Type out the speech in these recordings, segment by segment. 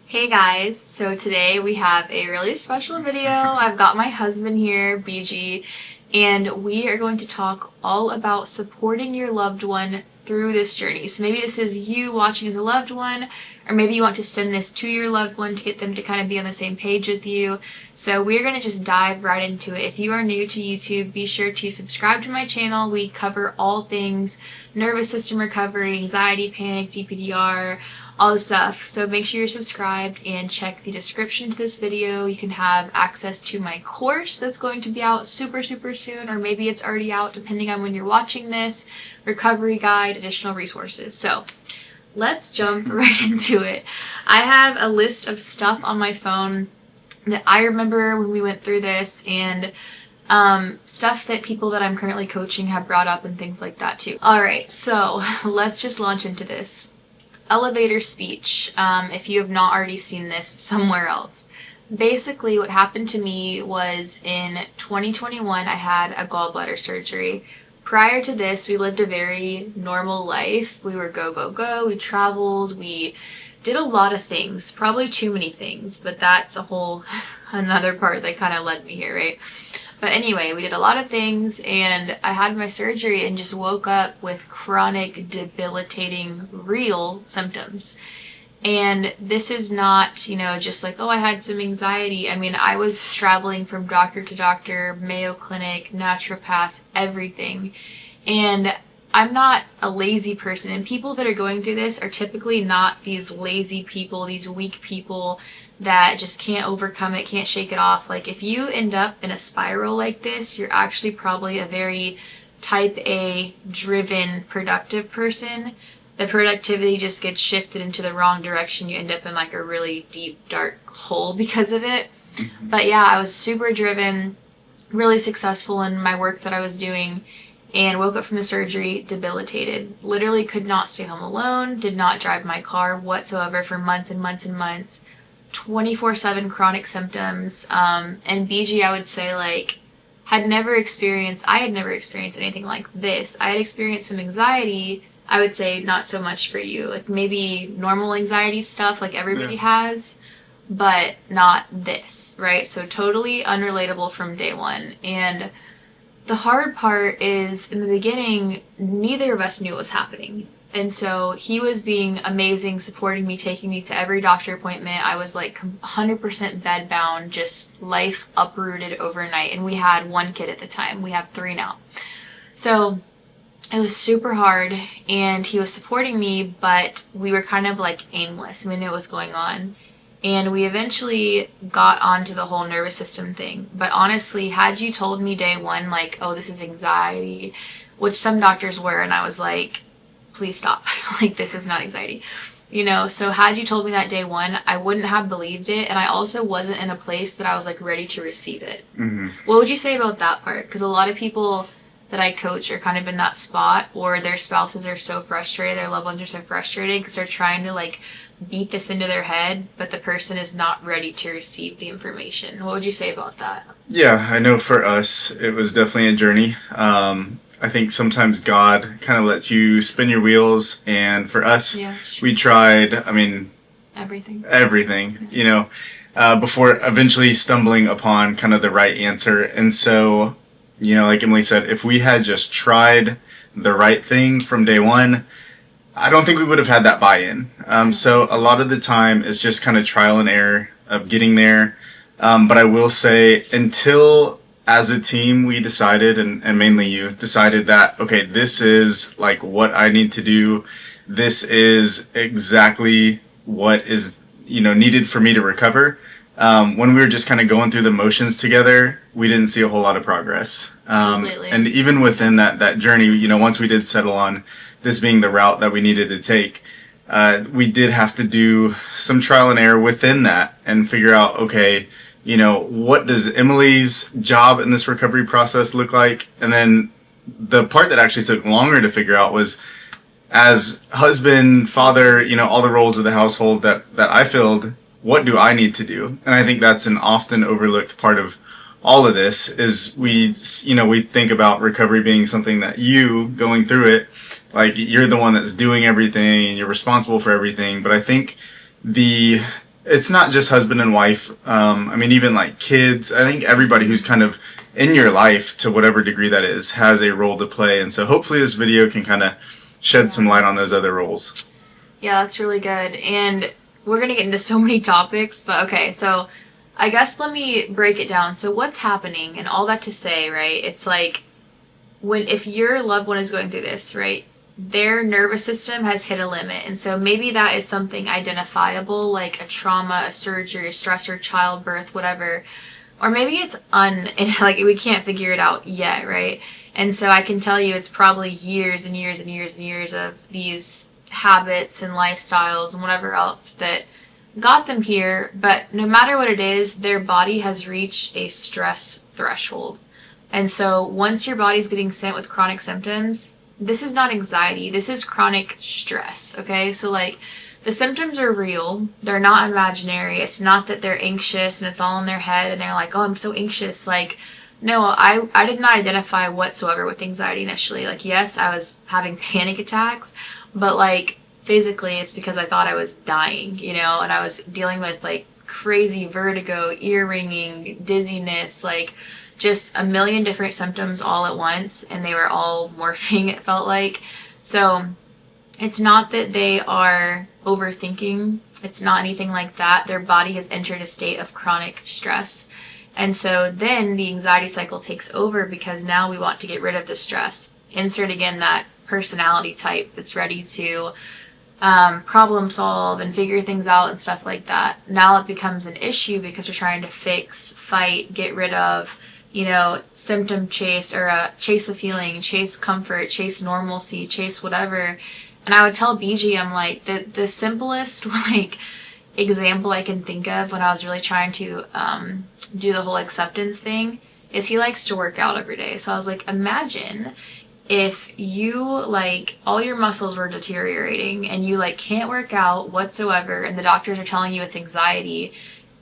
Hey guys, so today we have a really special video. I've got my husband here, BG, and we are going to talk all about supporting your loved one through this journey. So maybe this is you watching as a loved one, or maybe you want to send this to your loved one to get them to kind of be on the same page with you. So we're going to just dive right into it. If you are new to YouTube, be sure to subscribe to my channel. We cover all things nervous system recovery, anxiety, panic, DPDR, all the stuff. So make sure you're subscribed and check the description to this video. You can have access to my course that's going to be out super soon, or maybe it's already out depending on when you're watching this, recovery guide, additional resources. So let's jump right into it. I have a list of stuff on my phone that I remember when we went through this, and stuff that people that I'm currently coaching have brought up and things like that too. Alright, so let's just launch into this. Elevator speech, if you have not already seen this somewhere else. Basically what happened to me was in 2021 I had a gallbladder surgery. Prior to this, we lived a very normal life. We were go, we traveled, we did a lot of things, probably too many things, but that's a whole another part that kind of led me here, right? But anyway, we did a lot of things, and I had my surgery and just woke up with chronic, debilitating, real symptoms. And this is not, just like, oh, I had some anxiety. I mean, I was traveling from doctor to doctor, Mayo Clinic, naturopaths, everything. And I'm not a lazy person, and people that are going through this are typically not these lazy people, these weak people that just can't overcome it, can't shake it off. Like, if you end up in a spiral like this, you're actually probably a very type A driven, productive person. The productivity just gets shifted into the wrong direction. You end up in like a really deep, dark hole because of it. But yeah, I was super driven, really successful in my work that I was doing, and woke up from the surgery debilitated. Literally could not stay home alone, did not drive my car whatsoever for months and months and months. 24/7 chronic symptoms. And BG, I would say, like, I had never experienced anything like this. I had experienced some anxiety. I would say not so much for you, like maybe normal anxiety stuff like everybody has, but not this, right? So totally unrelatable from day one. And the hard part is, in the beginning, neither of us knew what was happening. And so he was being amazing, supporting me, taking me to every doctor appointment. I was like 100% bedbound, just life uprooted overnight. And we had one kid at the time. We have 3 now. So it was super hard, and he was supporting me, but we were kind of like aimless. We knew what was going on. And we eventually got onto the whole nervous system thing. But honestly, had you told me day one, like, oh, this is anxiety, which some doctors were, and I was like, please stop. Like, this is not anxiety. So had you told me that day one, I wouldn't have believed it. And I also wasn't in a place that I was like ready to receive it. What would you say about that part? Because a lot of people that I coach are kind of in that spot, or their spouses are so frustrated, their loved ones are so frustrated because they're trying to like beat this into their head, but the person is not ready to receive the information. What would you say about that? Yeah, I know for us, it was definitely a journey. I think sometimes God kind of lets you spin your wheels, and for us, we tried, everything, before eventually stumbling upon kind of the right answer. And so, like Emilee said, if we had just tried the right thing from day one, I don't think we would have had that buy-in. So a lot of the time it's just kind of trial and error of getting there. But I will say, until as a team we decided, and mainly you decided that, okay, this is like what I need to do. This is exactly what is, needed for me to recover. When we were just kind of going through the motions together, we didn't see a whole lot of progress. And even within that journey, once we did settle on this being the route that we needed to take, we did have to do some trial and error within that and figure out, okay, what does Emilee's job in this recovery process look like? And then the part that actually took longer to figure out was, as husband, father, all the roles of the household that I filled, what do I need to do? And I think that's an often overlooked part of all of this, is we think about recovery being something that you going through it, like you're the one that's doing everything and you're responsible for everything. But I think the it's not just husband and wife. I mean, even like kids. I think everybody who's kind of in your life, to whatever degree that is, has a role to play. And so hopefully this video can kind of shed some light on those other roles. Yeah, that's really good. And we're going to get into so many topics, but okay, so I guess let me break it down. So what's happening and all that to say, right? It's like if your loved one is going through this, right? Their nervous system has hit a limit. And so maybe that is something identifiable, like a trauma, a surgery, a stressor, childbirth, whatever. Or maybe it's like we can't figure it out yet, right? And so I can tell you it's probably years and years and years and years of these habits and lifestyles and whatever else that got them here. But no matter what it is, their body has reached a stress threshold. And so once your body's getting sent with chronic symptoms, this is not anxiety, this is chronic stress, okay? So like the symptoms are real, they're not imaginary. It's not that they're anxious and it's all in their head and they're like, oh, I'm so anxious. Like, no, I did not identify whatsoever with anxiety initially. Like, yes, I was having panic attacks, but like physically it's because I thought I was dying, you know, and I was dealing with like crazy vertigo, ear ringing, dizziness, like just a million different symptoms all at once, and they were all morphing, it felt like. So it's not that they are overthinking. It's not anything like that. Their body has entered a state of chronic stress. And so then the anxiety cycle takes over because now we want to get rid of the stress. Insert again that personality type that's ready to problem solve and figure things out and stuff like that. Now it becomes an issue because we're trying to fix, fight, get rid of, you know, symptom chase or chase a feeling, chase comfort, chase normalcy, chase whatever. And I would tell BG, I'm like, the simplest like example I can think of when I was really trying to do the whole acceptance thing is he likes to work out every day. So I was like, imagine if you like all your muscles were deteriorating and you like can't work out whatsoever and the doctors are telling you it's anxiety.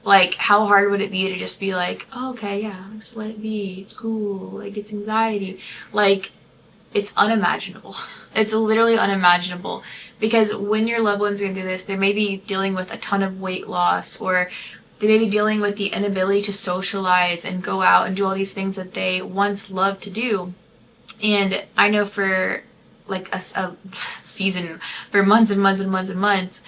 Like, how hard would it be to just be like, oh, okay, yeah, just let it be, it's cool, like, it's anxiety. Like, it's unimaginable. It's literally unimaginable. Because when your loved one's going through this, they may be dealing with a ton of weight loss, or they may be dealing with the inability to socialize and go out and do all these things that they once loved to do. And I know for, like, a season, for months and months and months and months,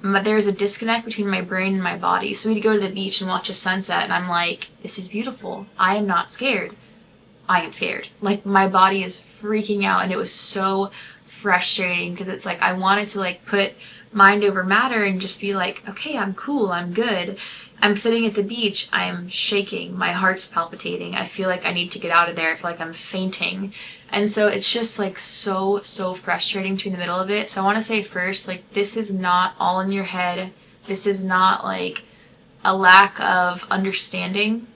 there's a disconnect between my brain and my body. So we'd go to the beach and watch a sunset and I'm like, this is beautiful. I am not scared. I am scared. Like, my body is freaking out, and it was so frustrating because it's like I wanted to like put mind over matter and just be like, okay, I'm cool, I'm good. I'm sitting at the beach, I am shaking, my heart's palpitating, I feel like I need to get out of there, I feel like I'm fainting. And so it's just like so frustrating to be in the middle of it. So I want to say first, like, this is not all in your head. This is not like a lack of understanding.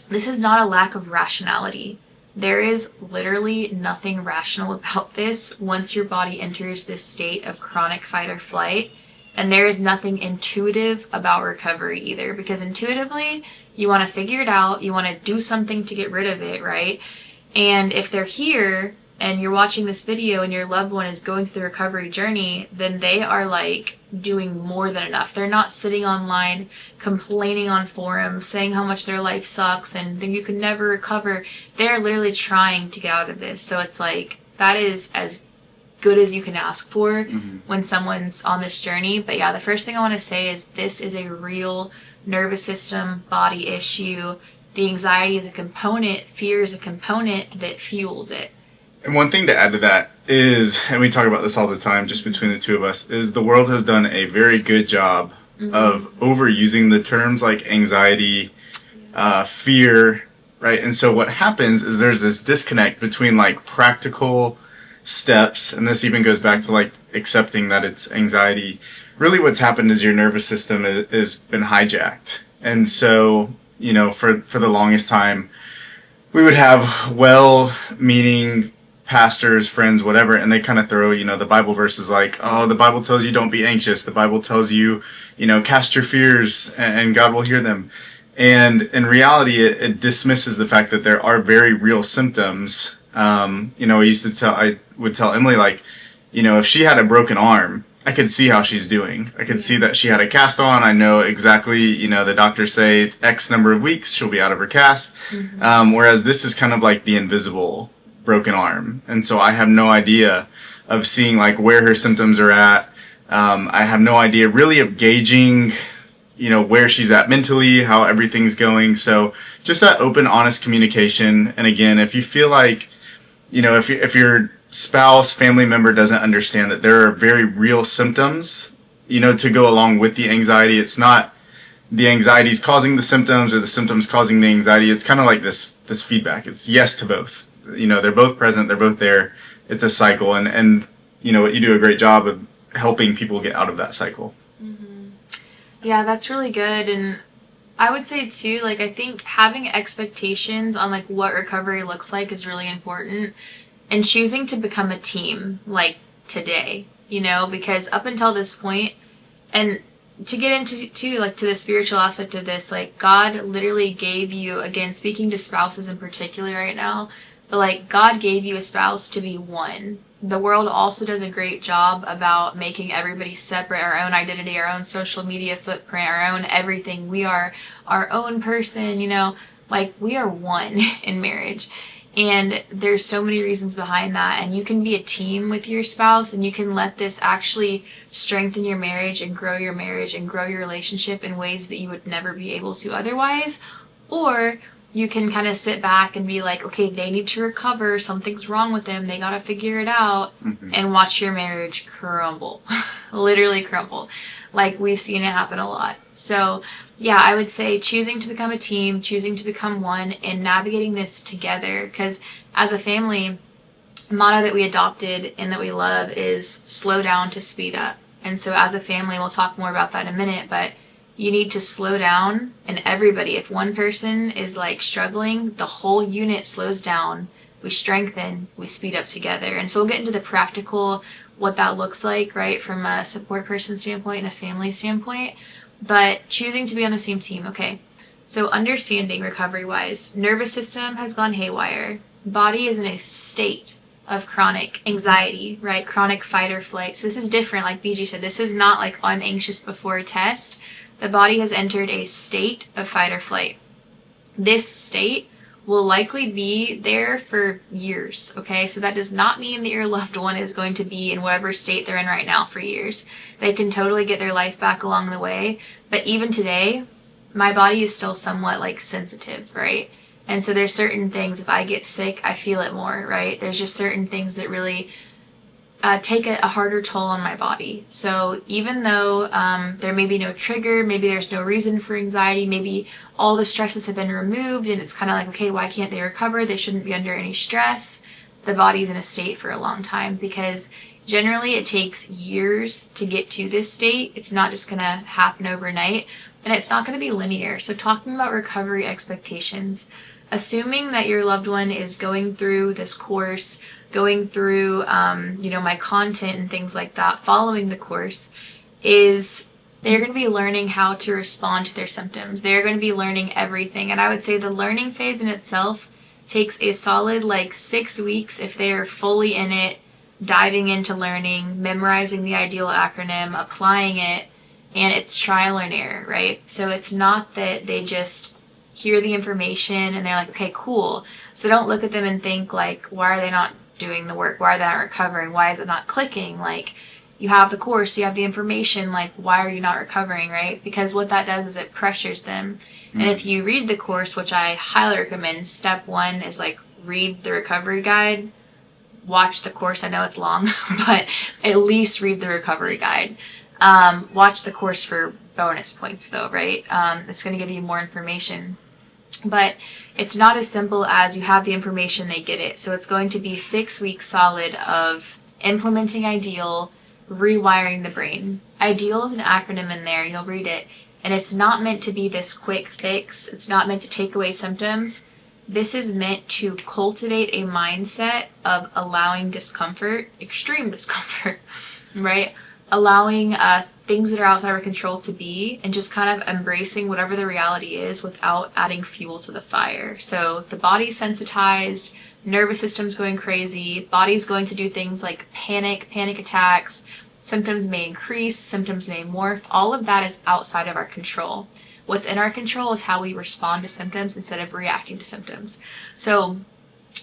This is not a lack of rationality. There is literally nothing rational about this once your body enters this state of chronic fight or flight. And there is nothing intuitive about recovery either, because intuitively you want to figure it out, you want to do something to get rid of it, right? And if they're here and you're watching this video and your loved one is going through the recovery journey, then they are like doing more than enough. They're not sitting online complaining on forums saying how much their life sucks and then you can never recover. They're literally trying to get out of this. So it's like, that is as good as you can ask for when someone's on this journey. But yeah, the first thing I want to say is this is a real nervous system body issue. The anxiety is a component, fear is a component that fuels it. And one thing to add to that is, and we talk about this all the time just between the two of us, is the world has done a very good job of overusing the terms like anxiety, fear, right? And so what happens is there's this disconnect between like practical steps, and this even goes back to like accepting that it's anxiety. Really what's happened is your nervous system has been hijacked. And so, you know, for the longest time, we would have well-meaning pastors, friends, whatever, and they kind of throw, you know, the Bible verses like, oh, the Bible tells you don't be anxious. The Bible tells you, you know, cast your fears and God will hear them. And in reality, it dismisses the fact that there are very real symptoms. You know, I would tell Emilee, like, you know, if she had a broken arm I could see how she's doing. I could see that she had a cast on. I know exactly, the doctors say X number of weeks she'll be out of her cast. Whereas this is kind of like the invisible broken arm. And so I have no idea of seeing like where her symptoms are at. I have no idea really of gauging, where she's at mentally, how everything's going. So just that open, honest communication. And again, if you feel like, if your spouse, family member doesn't understand that there are very real symptoms, to go along with the anxiety. It's not the anxiety's causing the symptoms or the symptoms causing the anxiety. It's kind of like this feedback. It's yes to both. They're both present. They're both there. It's a cycle. And you do a great job of helping people get out of that cycle. Yeah, that's really good. And I would say too, like, I think having expectations on like what recovery looks like is really important, and choosing to become a team like today, because up until this point, and to get into to the spiritual aspect of this, like God literally gave you, again, speaking to spouses in particular right now, but like God gave you a spouse to be one. The world also does a great job about making everybody separate, our own identity, our own social media footprint, our own everything. We are our own person, like we are one in marriage. And there's so many reasons behind that. And you can be a team with your spouse, and you can let this actually strengthen your marriage and grow your relationship in ways that you would never be able to otherwise. Or you can kind of sit back and be like, okay, they need to recover. Something's wrong with them. They got to figure it out, and watch your marriage crumble, literally crumble. Like we've seen it happen a lot. So yeah, I would say choosing to become a team, choosing to become one, and navigating this together. Because as a family, the motto that we adopted and that we love is slow down to speed up. And so as a family, we'll talk more about that in a minute, but you need to slow down, and everybody, if one person is like struggling, the whole unit slows down. We strengthen, we speed up together. And so we'll get into the practical, what that looks like, right, from a support person standpoint and a family standpoint. But choosing to be on the same team, okay. So understanding recovery-wise, nervous system has gone haywire. Body is in a state of chronic anxiety, right? Chronic fight or flight. So this is different, like BG said. This is not like, oh, I'm anxious before a test. The body has entered a state of fight or flight. This state will likely be there for years, okay? So that does not mean that your loved one is going to be in whatever state they're in right now for years. They can totally get their life back along the way. But even today, my body is still somewhat like sensitive, right? And so there's certain things, if I get sick, I feel it more, right? There's just certain things that really take a harder toll on my body. So even though there may be no trigger, maybe there's no reason for anxiety, maybe all the stresses have been removed and it's kind of like, okay, why can't they recover? They shouldn't be under any stress. The body's in a state for a long time, because generally it takes years to get to this state. It's not just going to happen overnight, and it's not going to be linear. So talking about recovery expectations, assuming that your loved one is going through this course, going through, my content and things like that, following the course, is they're going to be learning how to respond to their symptoms. They're going to be learning everything. And I would say the learning phase in itself takes a solid 6 weeks if they are fully in it, diving into learning, memorizing the ideal acronym, applying it, and it's trial and error, right? So it's not that they just hear the information and they're like, okay, cool. So don't look at them and think like, why are they not doing the work? Why are they not recovering? Why is it not clicking? Like, you have the course, you have the information, like, why are you not recovering, right? Because what that does is it pressures them. And if you read the course, which I highly recommend, step 1 is read the recovery guide, watch the course. I know it's long, but at least read the recovery guide. Watch the course for bonus points though, right? It's going to give you more information. But it's not as simple as you have the information, they get it. So it's going to be 6 weeks solid of implementing IDEAL, rewiring the brain. IDEAL is an acronym in there, you'll read it. And it's not meant to be this quick fix. It's not meant to take away symptoms. This is meant to cultivate a mindset of allowing discomfort, extreme discomfort, right? Allowing things that are outside of our control to be, and just kind of embracing whatever the reality is without adding fuel to the fire. So the body's sensitized, nervous system's going crazy, body's going to do things like panic attacks, Symptoms may increase, symptoms may morph. All of that is outside of our control. What's in our control is how we respond to symptoms instead of reacting to symptoms. So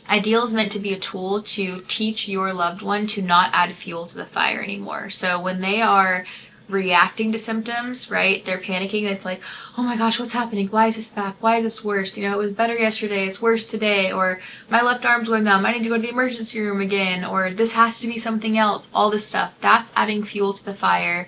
Ideal is meant to be a tool to teach your loved one to not add fuel to the fire anymore. So when they are reacting to symptoms, right, they're panicking and it's like, oh my gosh, what's happening? Why is this back? Why is this worse? You know, it was better yesterday, it's worse today, or my left arm's going numb, I need to go to the emergency room again, or this has to be something else, all this stuff. That's adding fuel to the fire,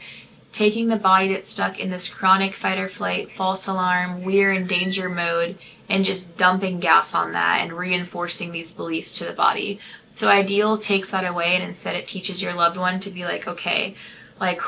taking the body that's stuck in this chronic fight or flight, false alarm, we're in danger mode, and just dumping gas on that and reinforcing these beliefs to the body. So Ideal takes that away, and instead it teaches your loved one to be like, okay, like,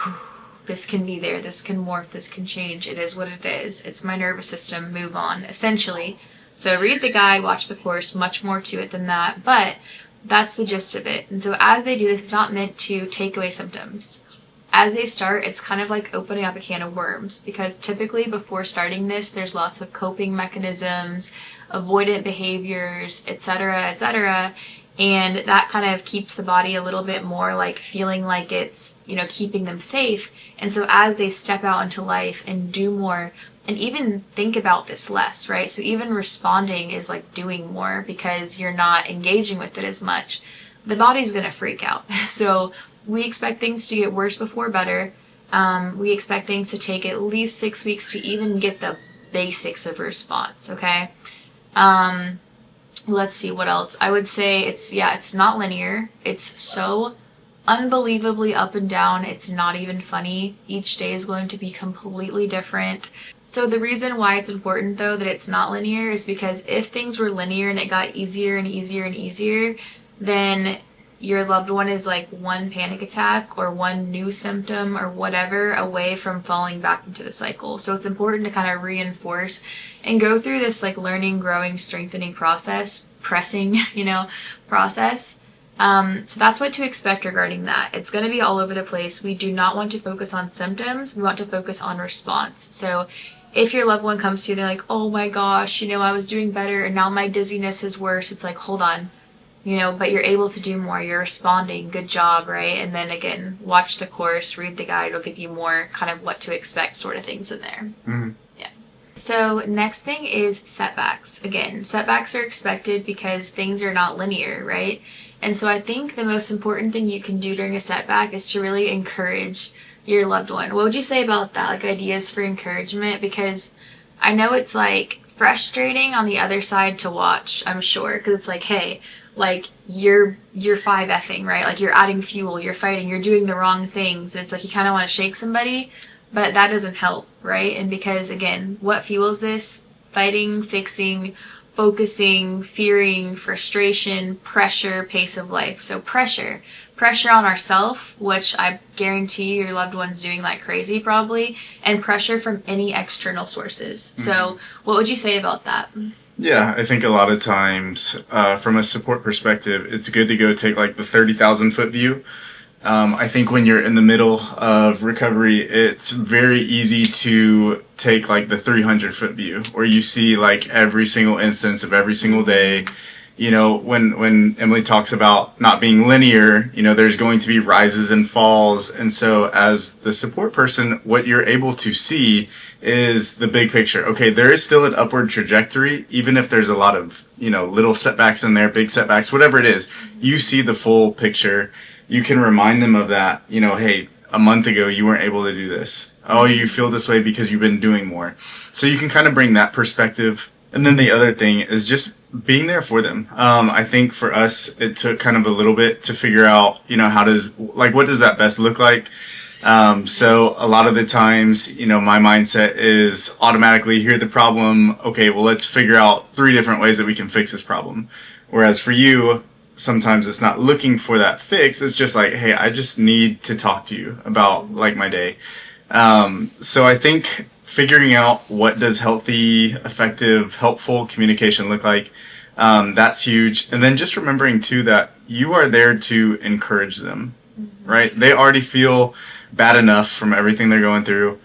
this can be there, this can morph, this can change, it is what it is, it's my nervous system, move on, essentially. So read the guide, watch the course, much more to it than that, but that's the gist of it. And so as they do this, it's not meant to take away symptoms. As they start, it's kind of like opening up a can of worms, because typically before starting this, there's lots of coping mechanisms, avoidant behaviors, etc., etc., and that kind of keeps the body a little bit more like feeling like it's, you know, keeping them safe. And so as they step out into life and do more and even think about this less, right? So even responding is like doing more because you're not engaging with it as much. The body's going to freak out. So we expect things to get worse before better. We expect things to take at least 6 weeks to even get the basics of response, okay? Let's see what else. I would say it's not linear. It's so unbelievably up and down. It's not even funny. Each day is going to be completely different. So the reason why it's important though that it's not linear is because if things were linear and it got easier and easier and easier, then your loved one is like one panic attack or one new symptom or whatever away from falling back into the cycle. So it's important to kind of reinforce and go through this like learning, growing, strengthening process, pressing, process. So that's what to expect regarding that. It's going to be all over the place. We do not want to focus on symptoms. We want to focus on response. So if your loved one comes to you, they're like, oh my gosh, I was doing better and now my dizziness is worse. It's like, hold on. But you're able to do more. You're responding. Good job, right? And then again, watch the course, read the guide. It'll give you more kind of what to expect sort of things in there. Mm-hmm. Yeah. So next thing is setbacks. Again, setbacks are expected because things are not linear, right? And so I think the most important thing you can do during a setback is to really encourage your loved one. What would you say about that? Like ideas for encouragement? Because I know it's like frustrating on the other side to watch, I'm sure, because it's like, hey, like you're 5Fing, right? Like you're adding fuel, you're fighting, you're doing the wrong things. And it's like you kind of want to shake somebody, but that doesn't help, right? And because again, what fuels this? Fighting, fixing, focusing, fearing, frustration, pressure, pace of life. So pressure on ourselves, which I guarantee your loved one's doing like crazy probably, and pressure from any external sources. Mm-hmm. So what would you say about that? Yeah, I think a lot of times, from a support perspective, it's good to go take like the 30,000 foot view. I think when you're in the middle of recovery, it's very easy to take like the 300 foot view, where you see like every single instance of every single day. When Emilee talks about not being linear, there's going to be rises and falls. And so as the support person, what you're able to see is the big picture. Okay, there is still an upward trajectory, even if there's a lot of, little setbacks in there, big setbacks, whatever it is, you see the full picture. You can remind them of that, hey, a month ago you weren't able to do this. Oh, you feel this way because you've been doing more. So you can kind of bring that perspective. And then the other thing is just being there for them. I think for us, it took kind of a little bit to figure out, what does that best look like? So a lot of the times, my mindset is automatically hear the problem. Okay, well, let's figure out 3 different ways that we can fix this problem. Whereas for you, sometimes it's not looking for that fix. It's just like, hey, I just need to talk to you about like my day. So I think figuring out what does healthy, effective, helpful communication look like, that's huge. And then just remembering too that you are there to encourage them, right? They already feel bad enough from everything they're going through.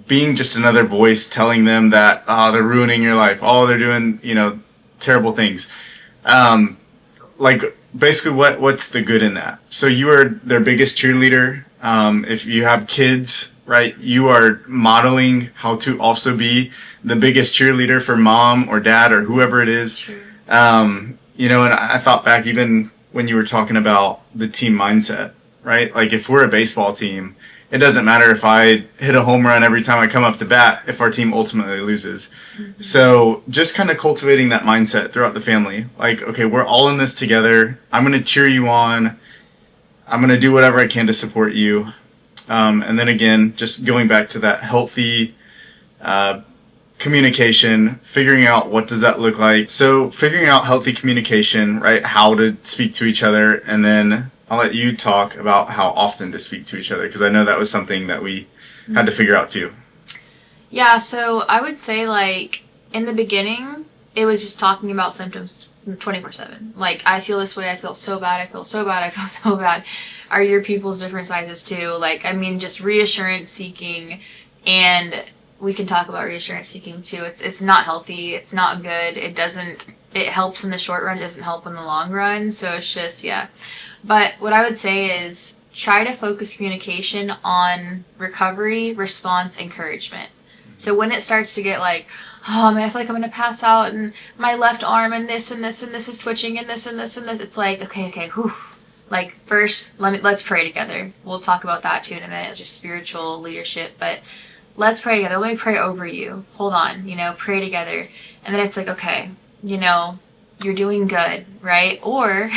Being just another voice telling them that, they're ruining your life. Oh, they're doing, terrible things. Basically what's the good in that? So you are their biggest cheerleader. If you have kids, right, you are modeling how to also be the biggest cheerleader for mom or dad or whoever it is. Sure. You know, and I thought back even when you were talking about the team mindset, right? Like if we're a baseball team, it doesn't matter if I hit a home run every time I come up to bat if our team ultimately loses. Mm-hmm. So just kind of cultivating that mindset throughout the family. Like, okay, we're all in this together. I'm going to cheer you on. I'm going to do whatever I can to support you. And then again, just going back to that healthy communication, figuring out what does that look like. So figuring out healthy communication, right? How to speak to each other, and then I'll let you talk about how often to speak to each other, because I know that was something that we had to figure out too. Yeah, so I would say, like, in the beginning, it was just talking about symptoms 24/7. Like, I feel this way, I feel so bad, I feel so bad, I feel so bad. Are your people's different sizes too? Like, I mean, just reassurance seeking, and we can talk about reassurance seeking too. It's not healthy, it's not good, it helps in the short run, it doesn't help in the long run, so it's just, yeah. But what I would say is try to focus communication on recovery, response, encouragement. So when it starts to get like, oh man, I feel like I'm going to pass out and my left arm and this and this and this is twitching and this and this and this, it's like, okay, whew. Like first, let's pray together. We'll talk about that too in a minute. It's just spiritual leadership, but let's pray together. Let me pray over you. Hold on, pray together. And then it's like, okay, you're doing good, right? Or,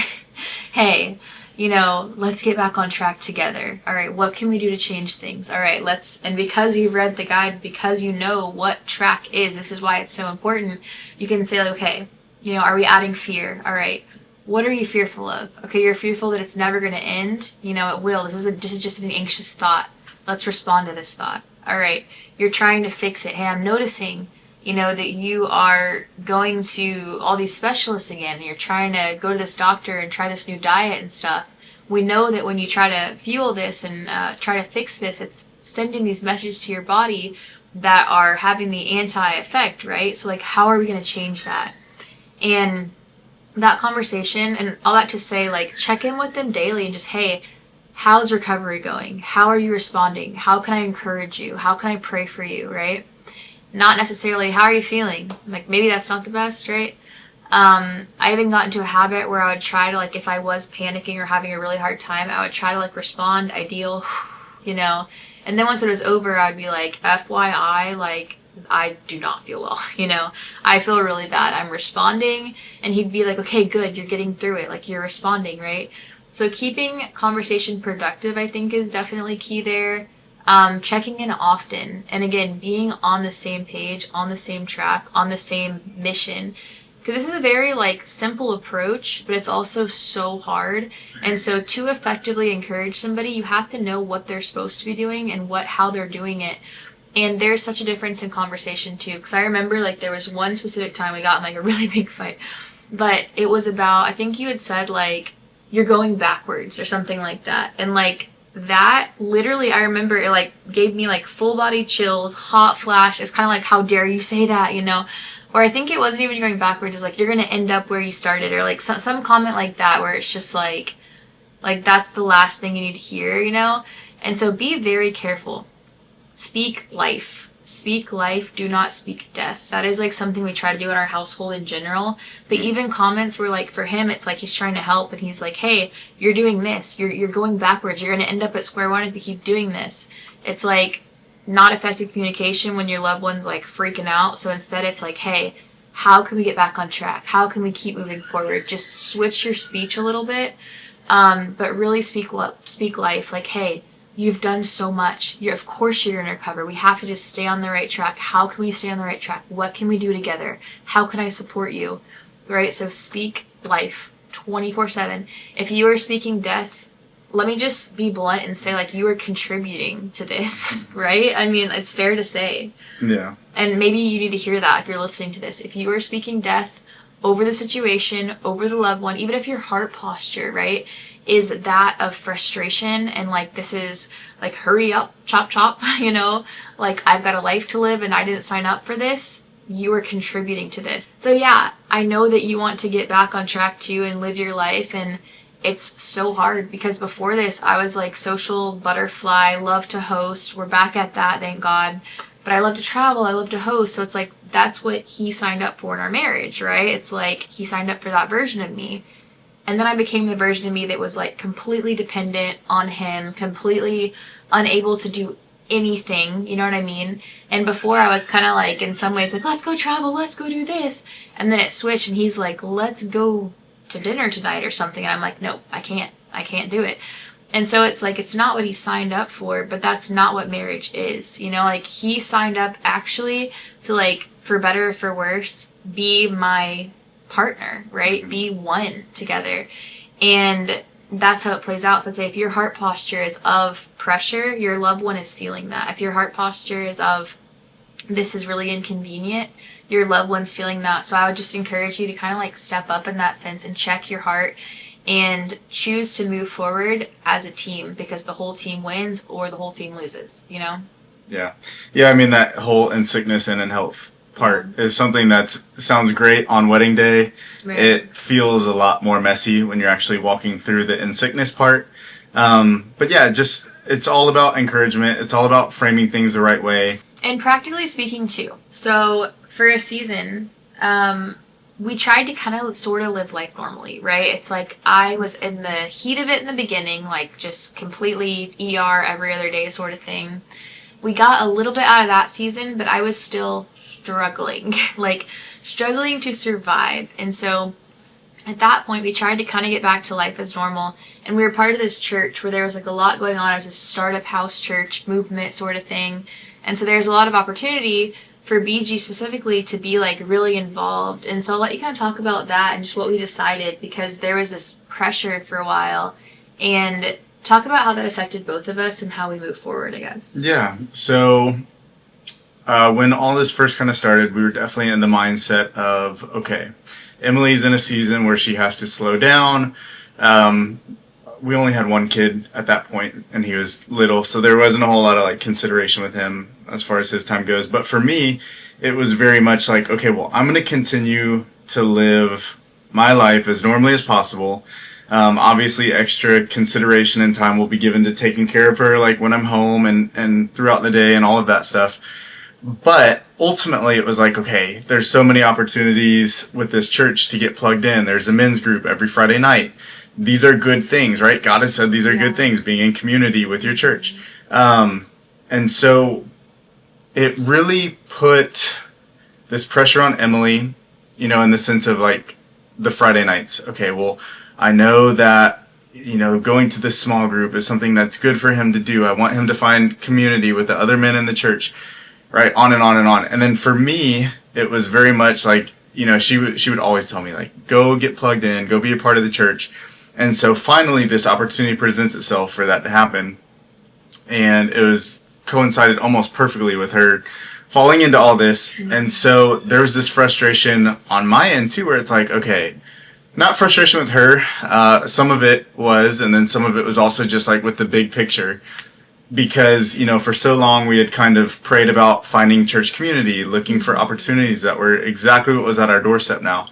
hey, let's get back on track together. All right, what can we do to change things? All right, and because you've read the guide, because you know what track is, this is why it's so important, you can say, like, okay, are we adding fear? All right, what are you fearful of? Okay, you're fearful that it's never going to end. It will. This is just an anxious thought. Let's respond to this thought. All right, you're trying to fix it. Hey, I'm noticing that you are going to all these specialists again, and you're trying to go to this doctor and try this new diet and stuff. We know that when you try to fuel this and try to fix this, it's sending these messages to your body that are having the anti-effect, right? So, like, how are we going to change that? And that conversation, and all that to say, like, check in with them daily and just, hey, how's recovery going? How are you responding? How can I encourage you? How can I pray for you, right? Not necessarily, how are you feeling? Like, maybe that's not the best, right? I even got into a habit where I would try to, like, if I was panicking or having a really hard time, I would try to, like, respond ideal, and then once it was over, I'd be like, FYI, like, I do not feel well, I feel really bad. I'm responding, and he'd be like, okay, good, you're getting through it, like, you're responding, right? So keeping conversation productive, I think, is definitely key there. Checking in often, and again, being on the same page, on the same track, on the same mission, because this is a very, like, simple approach, but it's also so hard. And so to effectively encourage somebody, you have to know what they're supposed to be doing and how they're doing it. And there's such a difference in conversation too, because I remember, like, there was one specific time we got in, like, a really big fight, but it was about, I think you had said, like, you're going backwards or something like that, and, like, that literally, I remember it, like, gave me, like, full body chills, hot flash. It's kind of like, how dare you say that, or I think it wasn't even going backwards. It's like, you're gonna end up where you started, or like some comment like that, where it's just like that's the last thing you need to hear, and so be very careful. Speak life. Do not speak death. That is, like, something we try to do in our household in general. But even comments where, like, for him, it's like he's trying to help, and he's like, hey, you're doing this. You're going backwards. You're going to end up at square one if you keep doing this. It's, like, not effective communication when your loved one's, like, freaking out. So instead it's like, hey, how can we get back on track? How can we keep moving forward? Just switch your speech a little bit, but really speak life. Like, hey, you've done so much. Of course you're going to recover. We have to just stay on the right track. How can we stay on the right track? What can we do together? How can I support you? Right? So speak life 24/7. If you are speaking death, let me just be blunt and say, like, you are contributing to this, right? I mean, it's fair to say. Yeah. And maybe you need to hear that if you're listening to this. If you are speaking death over the situation, over the loved one, even if your heart posture, right, is that of frustration and, like, this is, like, hurry up, chop, like, I've got a life to live and I didn't sign up for this, you are contributing to this. So yeah, I know that you want to get back on track too and live your life, and it's so hard because before this I was like social butterfly, love to host. We're back at that, thank God. But I love to travel, I love to host. So it's like that's what he signed up for in our marriage, right? It's like he signed up for that version of me. And then I became the version of me that was like completely dependent on him, completely unable to do anything, you know what I mean? And before I was kind of like, in some ways, like, let's go travel, let's go do this. And then it switched and he's like, let's go to dinner tonight or something. And I'm like, nope, I can't do it. And so it's like, it's not what he signed up for, but that's not what marriage is. You know, like he signed up actually to like, for better or for worse, be my partner, right? Be one together. And that's how it plays out. So I'd say if your heart posture is of pressure, your loved one is feeling that. If your heart posture is of this is really inconvenient, your loved one's feeling that. So I would just encourage you to kind of like step up in that sense and check your heart and choose to move forward as a team, because the whole team wins or the whole team loses, you know? Yeah. I mean, that whole in sickness and in health part is something that sounds great on wedding day. Right. It feels a lot more messy when you're actually walking through the in sickness part. But yeah, just it's all about encouragement. It's all about framing things the right way. And practically speaking too. So for a season, we tried to kind of sort of live life normally, right? It's like I was in the heat of it in the beginning, like just completely ER every other day sort of thing. We got a little bit out of that season, but I was still struggling, like struggling to survive. And so at that point, we tried to kind of get back to life as normal. And we were part of this church where there was like a lot going on. It was a startup house church movement sort of thing. And so there's a lot of opportunity for BG specifically to be like really involved. And so I'll let you kind of talk about that and just what we decided, because there was this pressure for a while, and talk about how that affected both of us and how we move forward, I guess. Yeah. So when all this first kind of started, we were definitely in the mindset of, okay, Emilee's in a season where she has to slow down. We only had one kid at that point, and he was little, so there wasn't a whole lot of like consideration with him as far as his time goes. But for me, it was very much like, okay, well, I'm going to continue to live my life as normally as possible. Obviously, extra consideration and time will be given to taking care of her, like when I'm home and throughout the day and all of that stuff. But ultimately, it was like, okay, there's so many opportunities with this church to get plugged in. There's a men's group every Friday night. These are good things, right? God has said these are good things, being in community with your church. And so it really put this pressure on Emilee, you know, in the sense of like the Friday nights. Okay, well, I know that, you know, going to this small group is something that's good for him to do. I want him to find community with the other men in the church, right? On and on and on. And then for me, it was very much like, you know, she would always tell me like, go get plugged in, go be a part of the church. And so finally this opportunity presents itself for that to happen. And it was coincided almost perfectly with her falling into all this. And so there was this frustration on my end too, where it's like, okay, not frustration with her. Some of it was, and then some of it was also just like with the big picture. Because, you know, for so long we had kind of prayed about finding church community, looking for opportunities that were exactly what was at our doorstep now.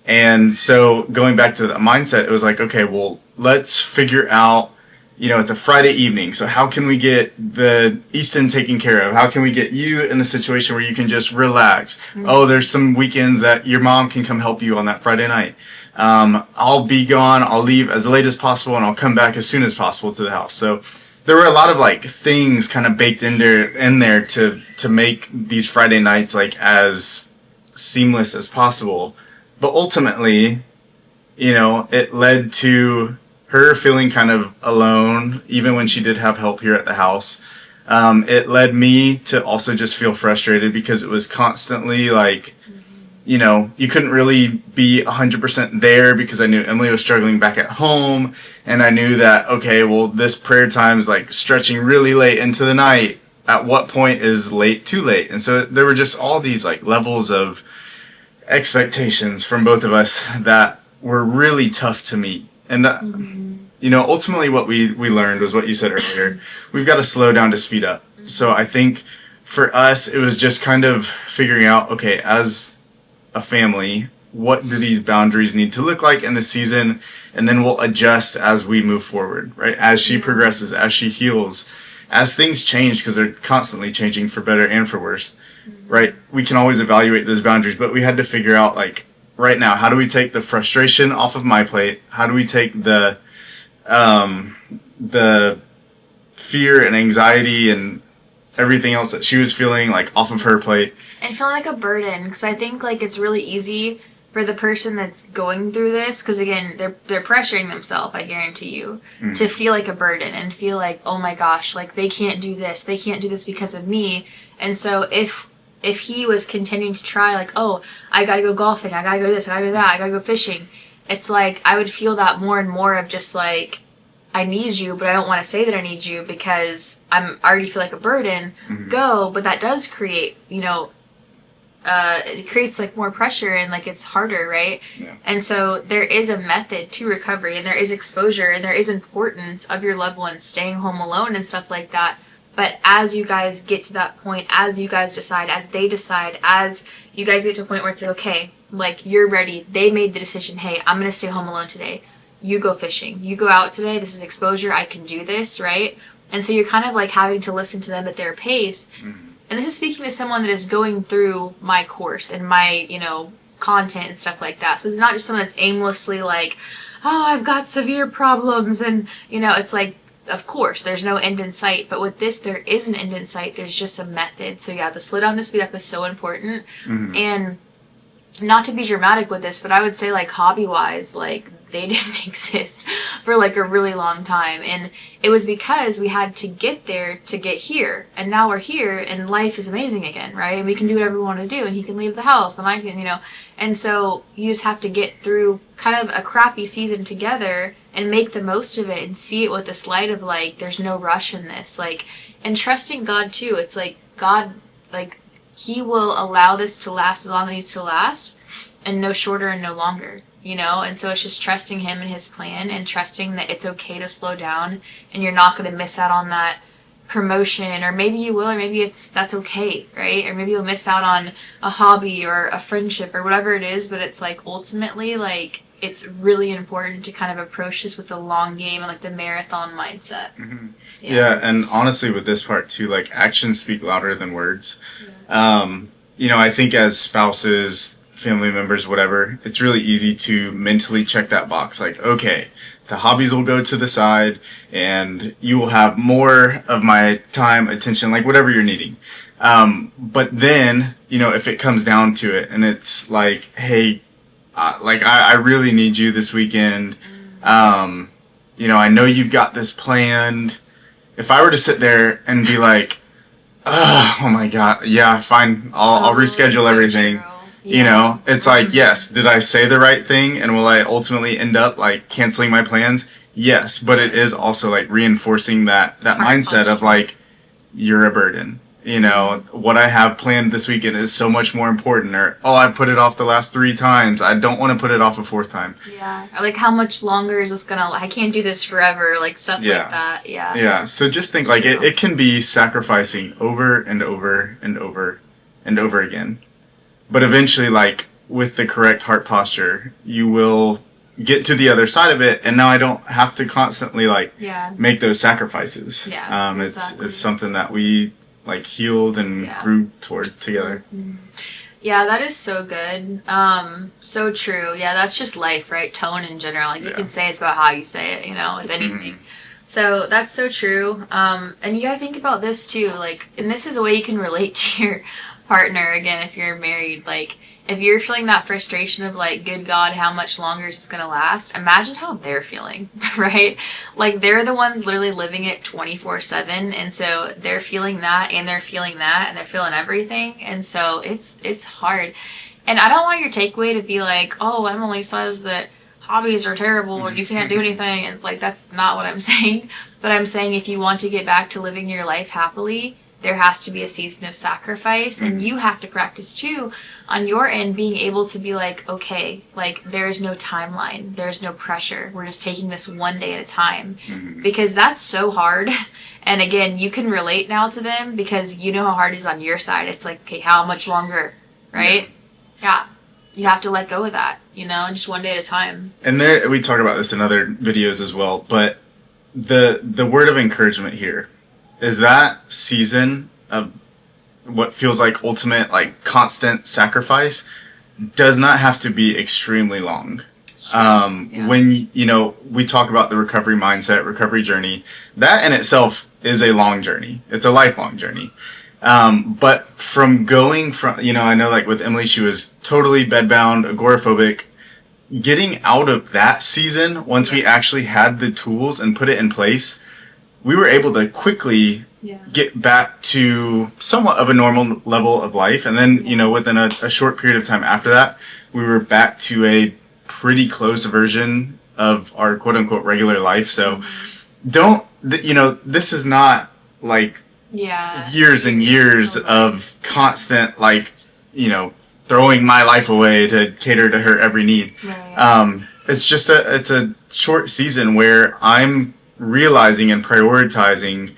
And so going back to the mindset, it was like, okay, well, let's figure out, you know, it's a Friday evening. So how can we get the Easton taken care of? How can we get you in the situation where you can just relax? Mm-hmm. Oh, there's some weekends that your mom can come help you on that Friday night. I'll be gone. I'll leave as late as possible and I'll come back as soon as possible to the house. So there were a lot of like things kind of baked in there to make these Friday nights like as seamless as possible. But ultimately, you know, it led to her feeling kind of alone, even when she did have help here at the house. It led me to also just feel frustrated because it was constantly like, you know, you couldn't really be 100% there because I knew Emilee was struggling back at home. And I knew that, okay, well, this prayer time is like stretching really late into the night. At what point is late too late? And so there were just all these like levels of expectations from both of us that were really tough to meet. And, you know, ultimately what we learned was what you said earlier. We've got to slow down to speed up. So I think for us, it was just kind of figuring out, okay, as a family, what do these boundaries need to look like in the season, and then we'll adjust as we move forward, right? As she progresses, as she heals, as things change, because they're constantly changing for better and for worse, right? We can always evaluate those boundaries, but we had to figure out, like, right now, how do we take the frustration off of my plate? How do we take the fear and anxiety and everything else that she was feeling, like, off of her plate? And feeling like a burden, because I think, like, it's really easy for the person that's going through this, because again, they're pressuring themselves, I guarantee you, to feel like a burden and feel like, oh my gosh, like, they can't do this because of me. And so if he was continuing to try, like, oh, I gotta go golfing, I gotta go this, I gotta go that, I gotta go fishing, it's like, I would feel that more and more of just like, I need you, but I don't want to say that I need you because I already feel like a burden. Go, but that does create, it creates like more pressure and like it's harder, right? Yeah. And so there is a method to recovery, and there is exposure, and there is importance of your loved ones staying home alone and stuff like that. But as you guys get to that point, as you guys decide, as they decide, as you guys get to a point where it's like, okay, like, you're ready, they made the decision, hey, I'm going to stay home alone today. You go fishing. You go out today. This is exposure. I can do this, right? And so you're kind of like having to listen to them at their pace. And this is speaking to someone that is going through my course and my, content and stuff like that. So it's not just someone that's aimlessly like, oh, I've got severe problems. And, it's like, of course, there's no end in sight. But with this, there is an end in sight. There's just a method. So yeah, the slow down to speed up is so important. And not to be dramatic with this, but I would say, like, hobby-wise, like, they didn't exist for like a really long time, and it was because we had to get there to get here, and now we're here and life is amazing again, right? And we can do whatever we want to do, and he can leave the house and I can, and so you just have to get through kind of a crappy season together and make the most of it and see it with this light of like, there's no rush in this, like, and trusting God too. It's like God, like, he will allow this to last as long as it needs to last, and no shorter and no longer. And so it's just trusting him and his plan, and trusting that it's okay to slow down, and you're not going to miss out on that promotion, or maybe you will, or maybe that's okay, right? Or maybe you'll miss out on a hobby or a friendship or whatever it is, but it's like, ultimately, like, it's really important to kind of approach this with the long game and like the marathon mindset. Yeah, and honestly with this part too, like, actions speak louder than words. I think as spouses, family members, whatever, it's really easy to mentally check that box. Like, okay, the hobbies will go to the side and you will have more of my time, attention, like whatever you're needing. But then, if it comes down to it and it's like, hey, I really need you this weekend. I know you've got this planned. If I were to sit there and be like, oh my God, yeah, fine, I'll reschedule everything. It's like, yes, did I say the right thing? And will I ultimately end up like canceling my plans? Yes, but it is also like reinforcing that mindset of like, you're a burden. What I have planned this weekend is so much more important. Or, oh, I put it off the last 3 times. I don't want to put it off a 4th time. Yeah. Or like, how much longer is this I can't do this forever. Like, stuff like that. Yeah. Yeah. So just think, like, it can be sacrificing over and over and over and over again. But eventually, like, with the correct heart posture, you will get to the other side of it, and now I don't have to constantly, like, make those sacrifices. Yeah, exactly. It's something that we, like, healed and grew toward together. Yeah, that is so good. So true. Yeah, that's just life, right? Tone in general. Like, you can say it's about how you say it, with anything. So that's so true. And you gotta think about this, too. Like, and this is a way you can relate to your partner, again, if you're married. Like, if you're feeling that frustration of like, good God, how much longer is this gonna last? Imagine how they're feeling, right? Like, they're the ones literally living it 24/7, and so they're feeling that, and they're feeling that, and they're feeling everything, and so it's hard. And I don't want your takeaway to be like, oh, Emilee says that hobbies are terrible and you can't do anything. And it's like, that's not what I'm saying. But I'm saying, if you want to get back to living your life happily, there has to be a season of sacrifice, and you have to practice too on your end, being able to be like, okay, like, there's no timeline, there's no pressure, we're just taking this one day at a time, because that's so hard. And again, you can relate now to them because you know how hard it is on your side. It's like, okay, how much longer, right? Yeah. you have to let go of that, just one day at a time. And there, we talk about this in other videos as well, but the word of encouragement here is that season of what feels like ultimate, like constant sacrifice does not have to be extremely long. When, we talk about the recovery mindset, recovery journey, that in itself is a long journey. It's a lifelong journey. But from going from, I know like with Emilee, she was totally bedbound, agoraphobic. Getting out of that season, once we actually had the tools and put it in place, we were able to quickly get back to somewhat of a normal level of life. And then, within a short period of time after that, we were back to a pretty close version of our quote unquote regular life. So this is not like years and years of constant, like, throwing my life away to cater to her every need. Right. It's just it's a short season where I'm realizing and prioritizing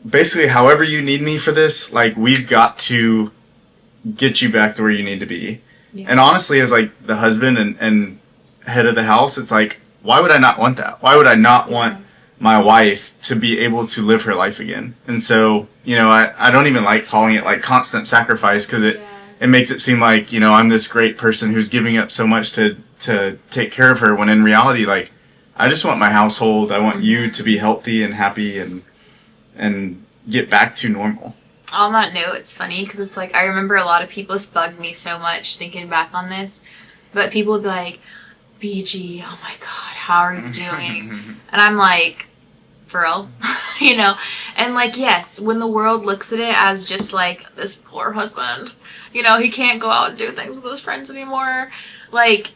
basically however you need me for this, like we've got to get you back to where you need to be. Yeah. And honestly, as like the husband and head of the house, it's like, why would I not want that? Why would I not want my wife to be able to live her life again? And so, I don't even like calling it like constant sacrifice, because it makes it seem like, I'm this great person who's giving up so much to take care of her, when in reality, like, I just want my household. I want you to be healthy and happy and get back to normal. On that note, it's funny because it's like, I remember a lot of people, this bugged me so much thinking back on this, but people would be like, BG, oh my God, how are you doing? And I'm like, for real? And like, yes, when the world looks at it as just like, this poor husband, he can't go out and do things with his friends anymore. Like,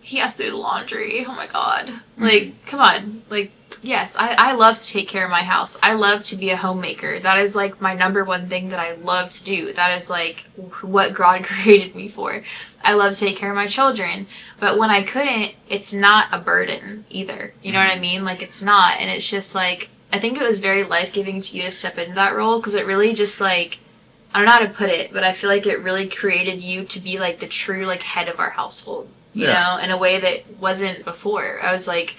he has to do the laundry. Oh my God. Like, come on. Like, yes, I love to take care of my house. I love to be a homemaker. That is like my number one thing that I love to do. That is like what God created me for. I love to take care of my children. But when I couldn't, it's not a burden either. You know what I mean? Like, it's not. And it's just like, I think it was very life-giving to you to step into that role, because it really just like, I don't know how to put it, but I feel like it really created you to be like the true like head of our household, you know, in a way that wasn't before. I was like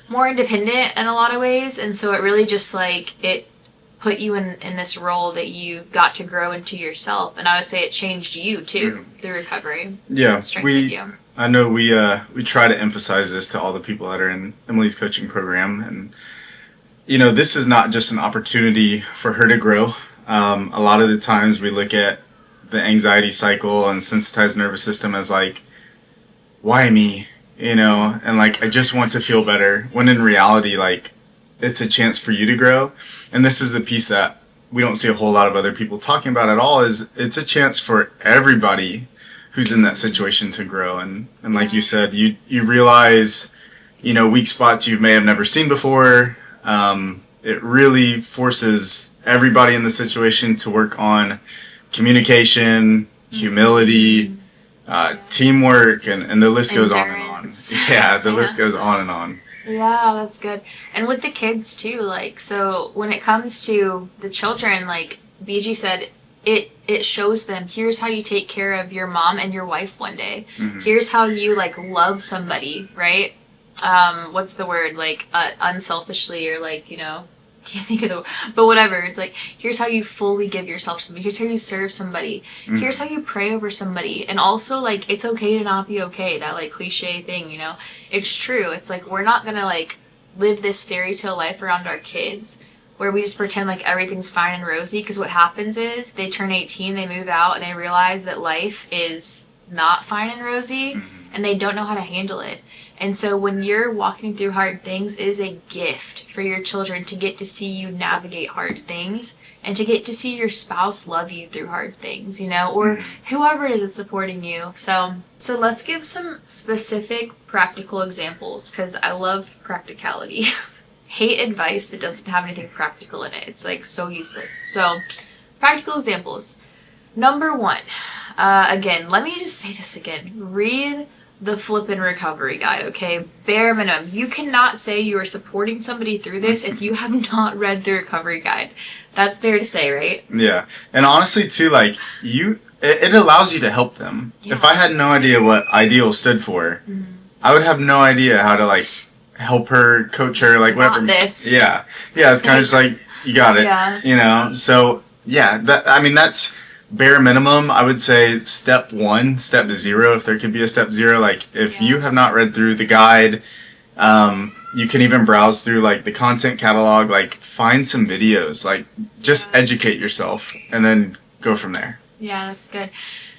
more independent in a lot of ways, and so it really just like, it put you in this role that you got to grow into yourself, and I would say it changed you too through recovery. Yeah, I know we try to emphasize this to all the people that are in Emilee's coaching program, and this is not just an opportunity for her to grow. A lot of the times we look at the anxiety cycle and sensitized nervous system as like, why me? And like, I just want to feel better, when in reality, like, it's a chance for you to grow. And this is the piece that we don't see a whole lot of other people talking about at all, is it's a chance for everybody who's in that situation to grow. And like you said, you realize, weak spots you may have never seen before. It really forces everybody in the situation to work on communication, humility, teamwork, and the list goes on and on. Yeah, the list goes on and on. Yeah, that's good. And with the kids too, like, so when it comes to the children, like BG said, it shows them, here's how you take care of your mom and your wife one day. Here's how you like love somebody, right? What's the word? Like, unselfishly, or like, can't think of the word, but whatever. It's like, here's how you fully give yourself to somebody. Here's how you serve somebody. Here's how you pray over somebody. And also, like, it's okay to not be okay. That, like, cliche thing, It's true. It's like, we're not gonna, like, live this fairy tale life around our kids where we just pretend like everything's fine and rosy, because what happens is they turn 18, they move out, and they realize that life is not fine and rosy, and they don't know how to handle it. And so when you're walking through hard things, it is a gift for your children to get to see you navigate hard things, and to get to see your spouse love you through hard things, or whoever it is that's supporting you. So let's give some specific practical examples, because I love practicality. Hate advice that doesn't have anything practical in it. It's like so useless. So practical examples. Number one, again, let me just say this again. Read the flippin' recovery guide, okay? Bare minimum. You cannot say you are supporting somebody through this if you have not read the recovery guide. That's fair to say, right? Yeah. And honestly, too, like, it allows you to help them. Yeah. If I had no idea what ideal stood for, I would have no idea how to like help her, coach her, like whatever. Not this. Yeah. It's kind of just like, you got it. Yeah. You know? So yeah, that's bare minimum. I would say step 1, step 0, if there could be a step 0. Like if you have not read through the guide, you can even browse through like the content catalog, like find some videos, like just educate yourself and then go from there. Yeah, that's good.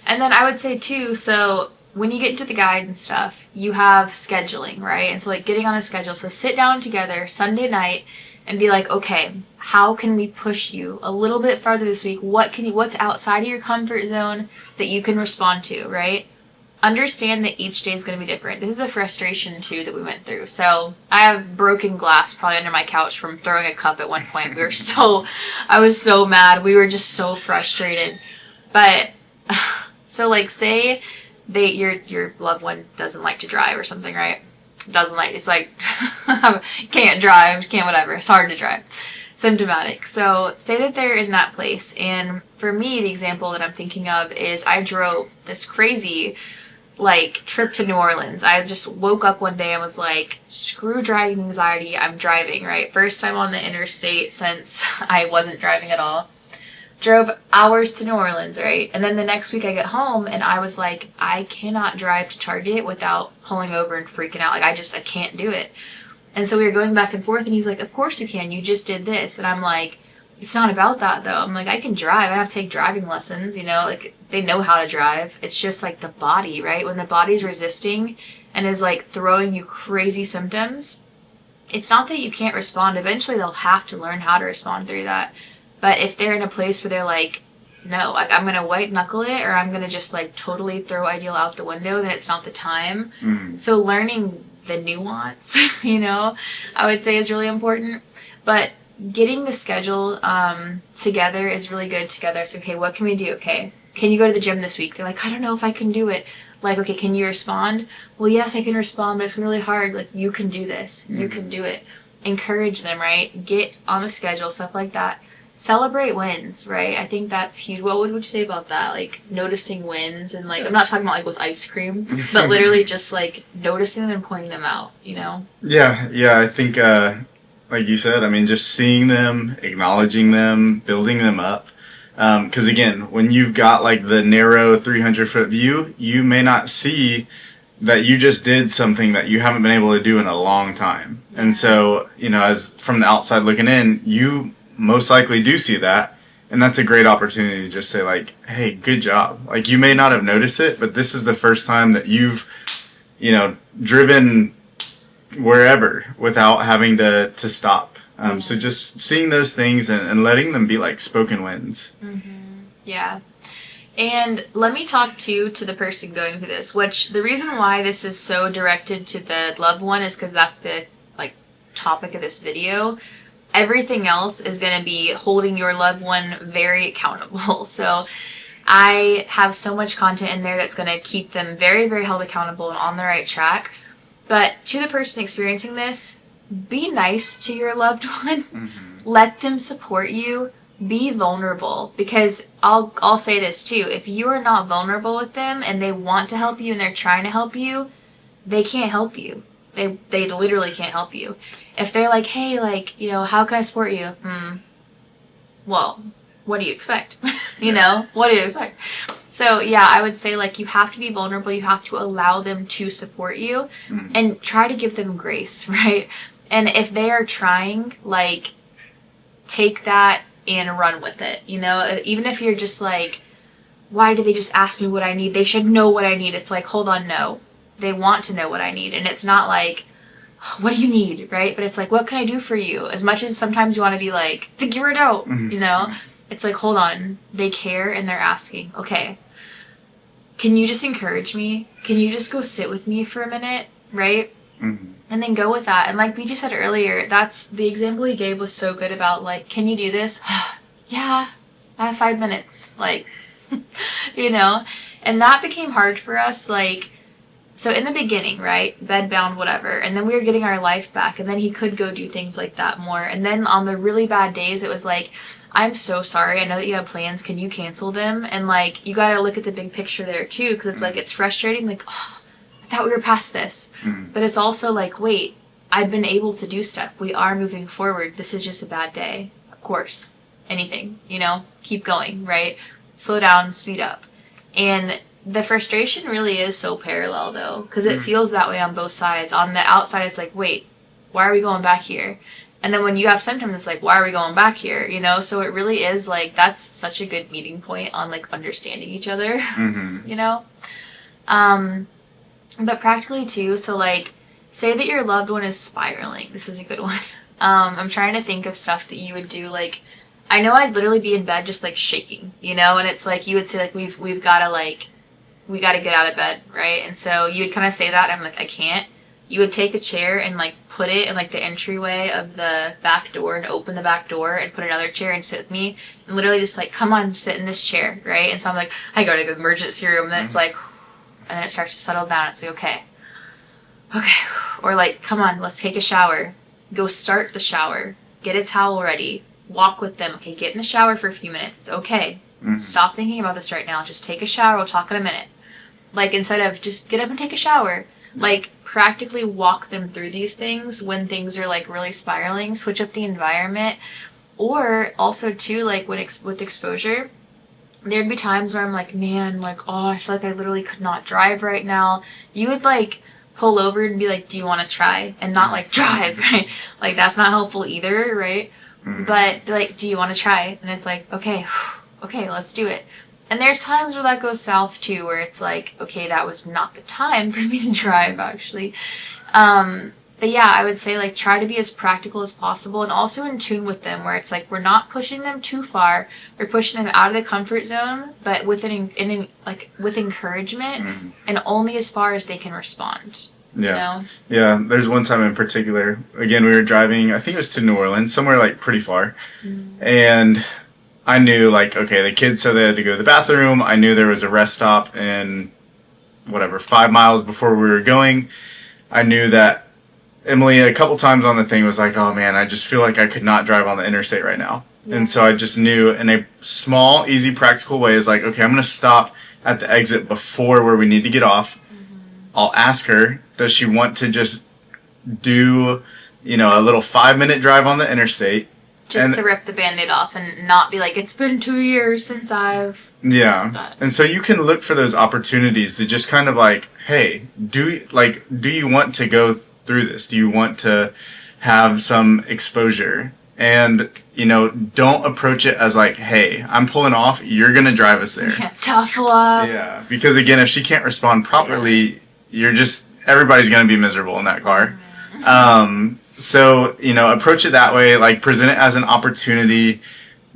And then I would say too, so when you get into the guide and stuff, you have scheduling, right? And so like getting on a schedule. So sit down together Sunday night and be like, okay, how can we push you a little bit farther this week? What's outside of your comfort zone that you can respond to, right? Understand that each day is going to be different. This is a frustration too that we went through. So I have broken glass probably under my couch from throwing a cup at one point. I was so mad. We were just so frustrated. But so like say your loved one doesn't like to drive or something, right? It's like can't drive, can't whatever. It's hard to drive. Symptomatic. So say that they're in that place, and for me the example that I'm thinking of is I drove this crazy like trip to New Orleans. I just woke up one day and was like, screw driving anxiety, I'm driving, right? First time on the interstate since I wasn't driving at all. Drove hours to New Orleans, right? And then the next week I get home and I was like, I cannot drive to Target without pulling over and freaking out. Like I can't do it. And so we were going back and forth and he's like, of course you can. You just did this. And I'm like, it's not about that though. I'm like, I can drive. I have to take driving lessons, like they know how to drive. It's just like the body, right? When the body's resisting and is like throwing you crazy symptoms, it's not that you can't respond. Eventually they'll have to learn how to respond through that. But if they're in a place where they're like, no, like I'm going to white knuckle it or I'm going to just like totally throw ideal out the window, then it's not the time. So learning the nuance, I would say is really important. But getting the schedule together is really good together. It's okay, what can we do? Okay, can you go to the gym this week? They're like, I don't know if I can do it. Like, okay, can you respond? Well, yes, I can respond, but it's really hard. Like, you can do this. You can do it. Encourage them, right? Get on the schedule, stuff like that. Celebrate wins, right? I think that's huge. What would you say about that? Like noticing wins and like, I'm not talking about like with ice cream, but literally just like noticing them and pointing them out, Yeah, I think, like you said, I mean, just seeing them, acknowledging them, building them up. Because again, when you've got like the narrow 300-foot view, you may not see that you just did something that you haven't been able to do in a long time. And so, as from the outside looking in, you most likely do see that, and that's a great opportunity to just say like, hey, good job. Like you may not have noticed it, but this is the first time that you've driven wherever without having to stop. So just seeing those things and letting them be like spoken wins. Yeah. And let me talk to the person going through this, which the reason why this is so directed to the loved one is because that's the like topic of this video. Everything else is going to be holding your loved one very accountable. So I have so much content in there that's going to keep them very, very held accountable and on the right track. But to the person experiencing this, be nice to your loved one. Let them support you. Be vulnerable. Because I'll say this too. If you are not vulnerable with them and they want to help you and they're trying to help you, they can't help you. They literally can't help you. If they're like, hey, like, how can I support you? Well, what do you expect? What do you expect? So, yeah, I would say, like, you have to be vulnerable. You have to allow them to support you and try to give them grace, right? And if they are trying, like, take that and run with it, Even if you're just like, why did they just ask me what I need? They should know what I need. It's like, hold on, no. They want to know what I need. And it's not like, what do you need, right? But it's like, what can I do for you? As much as sometimes you want to be like, figure it out, It's like, hold on. They care and they're asking, okay, can you just encourage me? Can you just go sit with me for a minute, right? And then go with that. And like BG said earlier, that's the example he gave was so good about like, can you do this? Yeah, I have 5 minutes. Like, and that became hard for us. Like, So in the beginning, right, bedbound, whatever, and then we were getting our life back, and then he could go do things like that more. And then on the really bad days, it was like, I'm so sorry. I know that you have plans. Can you cancel them? And like, you got to look at the big picture there too, because it's like, it's frustrating. Like, oh, I thought we were past this. But it's also like, wait, I've been able to do stuff. We are moving forward. This is just a bad day. Of course, anything, keep going, right? Slow down, speed up. And the frustration really is so parallel though, because it feels that way on both sides. On the outside, it's like, wait, why are we going back here? And then when you have symptoms, it's like, why are we going back here? So it really is like, that's such a good meeting point on like understanding each other, But practically too, so like, say that your loved one is spiraling. This is a good one. I'm trying to think of stuff that you would do. Like, I know I'd literally be in bed just like shaking, and it's like, you would say like, we got to get out of bed, right? And so you would kind of say that, and I'm like, I can't. You would take a chair and like put it in like the entryway of the back door and open the back door and put another chair and sit with me and literally just like, come on, sit in this chair, right? And so I'm like, I go to the emergency room, and then it's like, and then it starts to settle down. It's like, okay. Or like, come on, let's take a shower. Go start the shower. Get a towel ready. Walk with them. Okay, get in the shower for a few minutes. It's okay. Stop thinking about this right now. Just take a shower. We'll talk in a minute. Like, instead of just get up and take a shower, like, practically walk them through these things when things are, like, really spiraling. Switch up the environment. Or, also, too, like, with exposure, there'd be times where I'm like, man, like, oh, I feel like I literally could not drive right now. You would, like, pull over and be like, do you want to try? And not, like, drive, right? Like, that's not helpful either, right? But, like, do you want to try? And it's like, okay, let's do it. And there's times where that goes south too, where it's like, okay, that was not the time for me to drive, actually. But yeah, I would say like try to be as practical as possible and also in tune with them, where it's like we're not pushing them too far. We're pushing them out of the comfort zone, but with with encouragement and only as far as they can respond. Yeah. Yeah. There's one time in particular, again, we were driving, I think it was to New Orleans, somewhere like pretty far. And I knew, like, okay, the kids said they had to go to the bathroom. I knew there was a rest stop in, 5 miles before we were going. I knew that Emilee, a couple times on the thing, was like, oh, man, I just feel like I could not drive on the interstate right now. Yeah. And so I just knew in a small, easy, practical way is like, okay, I'm going to stop at the exit before where we need to get off. I'll ask her, does she want to just do, a little 5-minute drive on the interstate? Just to rip the Band-Aid off and not be like, it's been 2 years since I've... Yeah. And so you can look for those opportunities to just kind of like, hey, do you want to go through this? Do you want to have some exposure? And, don't approach it as like, hey, I'm pulling off, you're going to drive us there. Yeah, tough love. Yeah. Because again, if she can't respond properly, everybody's going to be miserable in that car. So, approach it that way, like present it as an opportunity,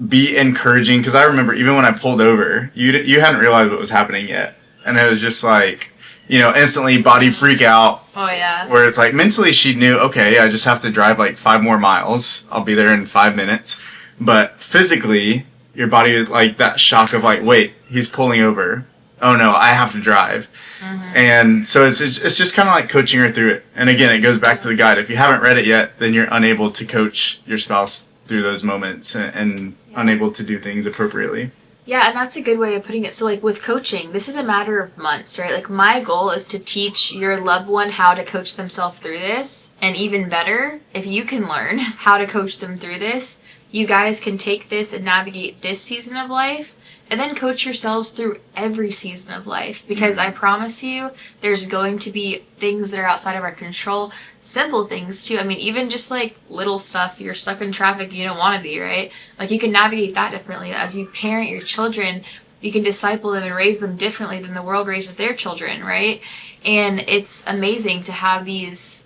be encouraging. Cause I remember even when I pulled over, you hadn't realized what was happening yet. And it was just like, instantly body freak out. Oh yeah. Where it's like mentally she knew, okay, I just have to drive like 5 more miles. I'll be there in 5 minutes. But physically, your body is like that shock of like, wait, he's pulling over. Oh no, I have to drive. And so it's just kind of like coaching her through it. And again, it goes back to the guide. If you haven't read it yet, then you're unable to coach your spouse through those moments and unable to do things appropriately. Yeah, and that's a good way of putting it. So like with coaching, this is a matter of months, right? Like my goal is to teach your loved one how to coach themselves through this. And even better, if you can learn how to coach them through this, you guys can take this and navigate this season of life. And then coach yourselves through every season of life. Because I promise you, there's going to be things that are outside of our control. Simple things, too. I mean, even just, like, little stuff. You're stuck in traffic you don't want to be, right? Like, you can navigate that differently. As you parent your children, you can disciple them and raise them differently than the world raises their children, right? And it's amazing to have these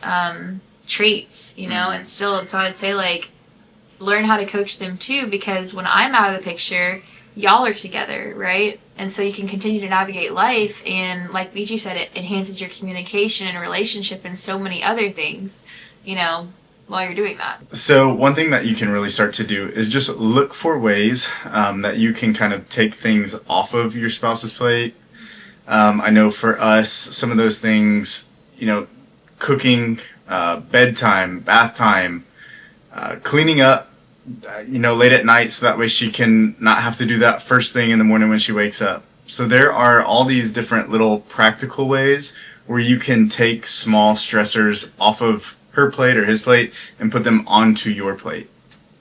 traits, and still. And so I'd say, like, learn how to coach them, too. Because when I'm out of the picture... y'all are together, right? And so you can continue to navigate life, and like BG said, it enhances your communication and relationship and so many other things, while you're doing that. So one thing that you can really start to do is just look for ways that you can kind of take things off of your spouse's plate. I know for us, some of those things, cooking, bedtime, bath time, cleaning up, late at night so that way she can not have to do that first thing in the morning when she wakes up. So there are all these different little practical ways where you can take small stressors off of her plate or his plate and put them onto your plate.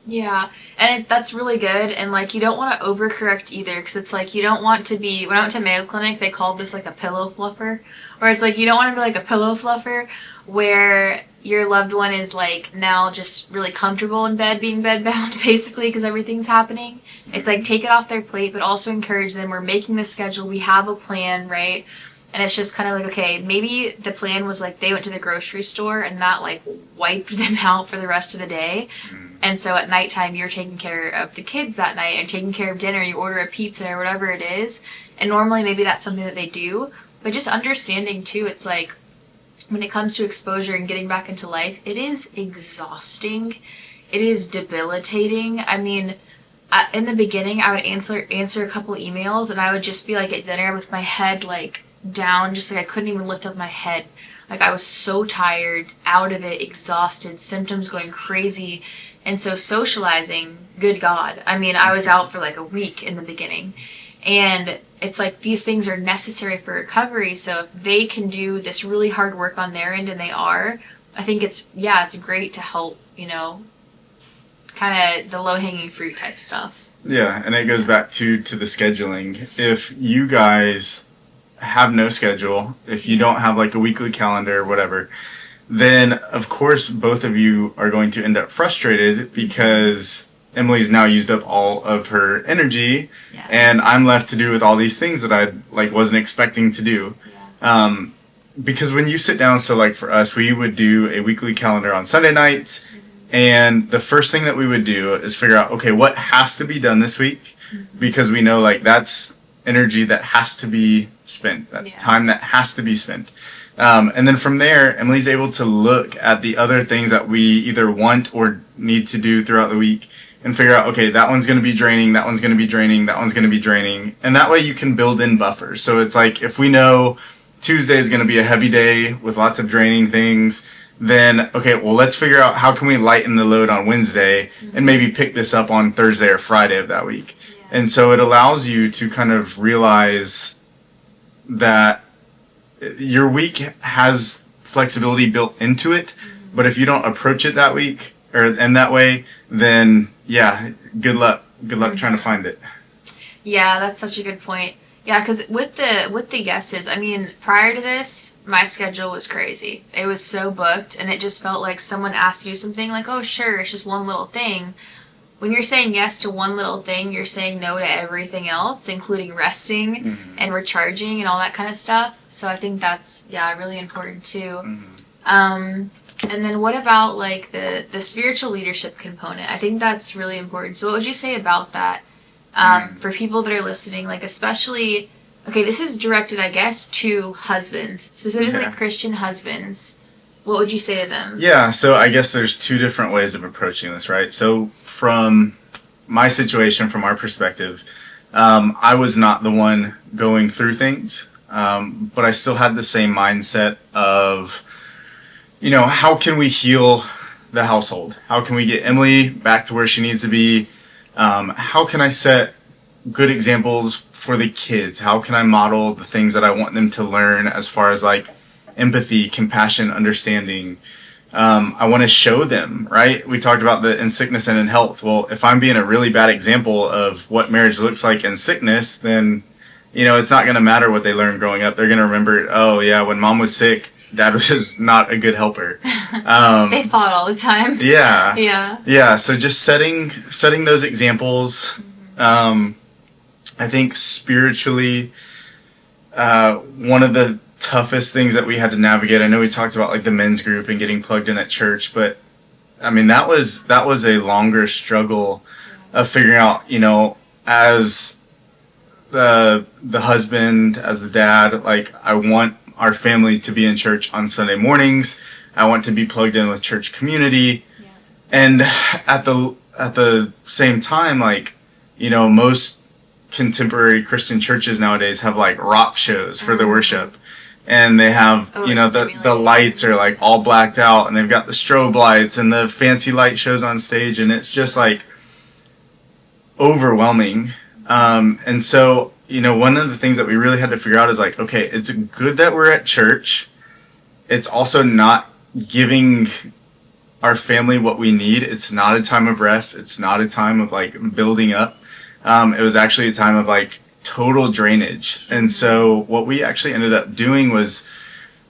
Yeah, and that's really good. And like, you don't want to overcorrect either, because it's like you don't want to be. When I went to Mayo Clinic, they called this like a pillow fluffer, where it's like you don't want to be like a pillow fluffer, where your loved one is like now just really comfortable in bed, being bedbound, basically, because everything's happening. It's like take it off their plate, but also encourage them. We're making the schedule. We have a plan, right? And it's just kind of like, okay, maybe the plan was like they went to the grocery store and that like wiped them out for the rest of the day. And so at nighttime, you're taking care of the kids that night and taking care of dinner. You order a pizza or whatever it is. And normally maybe that's something that they do. But just understanding too, it's like when it comes to exposure and getting back into life, it is exhausting. It is debilitating. I mean, in the beginning, I would answer a couple emails and I would just be like at dinner with my head like down, just like I couldn't even lift up my head. Like I was so tired, out of it, exhausted, symptoms going crazy. And so socializing, good God. I mean, I was out for like a week in the beginning. And it's like these things are necessary for recovery. So if they can do this really hard work on their end, and they are, I think it's great to help, kind of the low-hanging fruit type stuff. Yeah, and it goes back to the scheduling. If you guys have no schedule, if you don't have like a weekly calendar or whatever, then of course both of you are going to end up frustrated because Emilee's now used up all of her energy, and I'm left to do with all these things that I like wasn't expecting to do. Because when you sit down, so like for us, we would do a weekly calendar on Sunday nights, and the first thing that we would do is figure out, okay, what has to be done this week, because we know like that's energy that has to be spent. That's time that has to be spent. And then from there, Emilee's able to look at the other things that we either want or need to do throughout the week and figure out, okay, that one's going to be draining, that one's going to be draining, that one's going to be draining. And that way you can build in buffers. So it's like if we know Tuesday is going to be a heavy day with lots of draining things, then, okay, well, let's figure out how can we lighten the load on Wednesday and maybe pick this up on Thursday or Friday of that week. And so it allows you to kind of realize that your week has flexibility built into it, but if you don't approach it that week or in that way, then good luck trying to find it. Yeah, that's such a good point. Yeah, because with the guesses, I mean, prior to this, my schedule was crazy. It was so booked, and it just felt like someone asked you something like, oh, sure, it's just one little thing. When you're saying yes to one little thing, you're saying no to everything else, including resting and recharging and all that kind of stuff. So I think that's, really important too. And then what about like the spiritual leadership component? I think that's really important. So what would you say about that for people that are listening? Like especially, okay, this is directed, I guess, to husbands, specifically Christian husbands. What would you say to them? Yeah, so I guess there's two different ways of approaching this, right? So from my situation, from our perspective, I was not the one going through things, but I still had the same mindset of, how can we heal the household? How can we get Emilee back to where she needs to be? How can I set good examples for the kids? How can I model the things that I want them to learn as far as like empathy, compassion, understanding? I want to show them, right? We talked about in sickness and in health. Well, if I'm being a really bad example of what marriage looks like in sickness, then, it's not going to matter what they learned growing up. They're going to remember, oh yeah, when mom was sick, dad was just not a good helper. They fought all the time. Yeah. So just setting those examples. I think spiritually, one of the toughest things that we had to navigate, I know we talked about like the men's group and getting plugged in at church, but I mean that was a longer struggle of figuring out, as the husband, as the dad, like I want our family to be in church on Sunday mornings. I want to be plugged in with church community. And at the same time, like, most contemporary Christian churches nowadays have like rock shows for the worship. And they have, the lights are like all blacked out, and they've got the strobe lights and the fancy light shows on stage, and it's just like overwhelming. And so, one of the things that we really had to figure out is like, okay, it's good that we're at church. It's also not giving our family what we need. It's not a time of rest. It's not a time of like building up. It was actually a time of like total drainage. And so what we actually ended up doing was,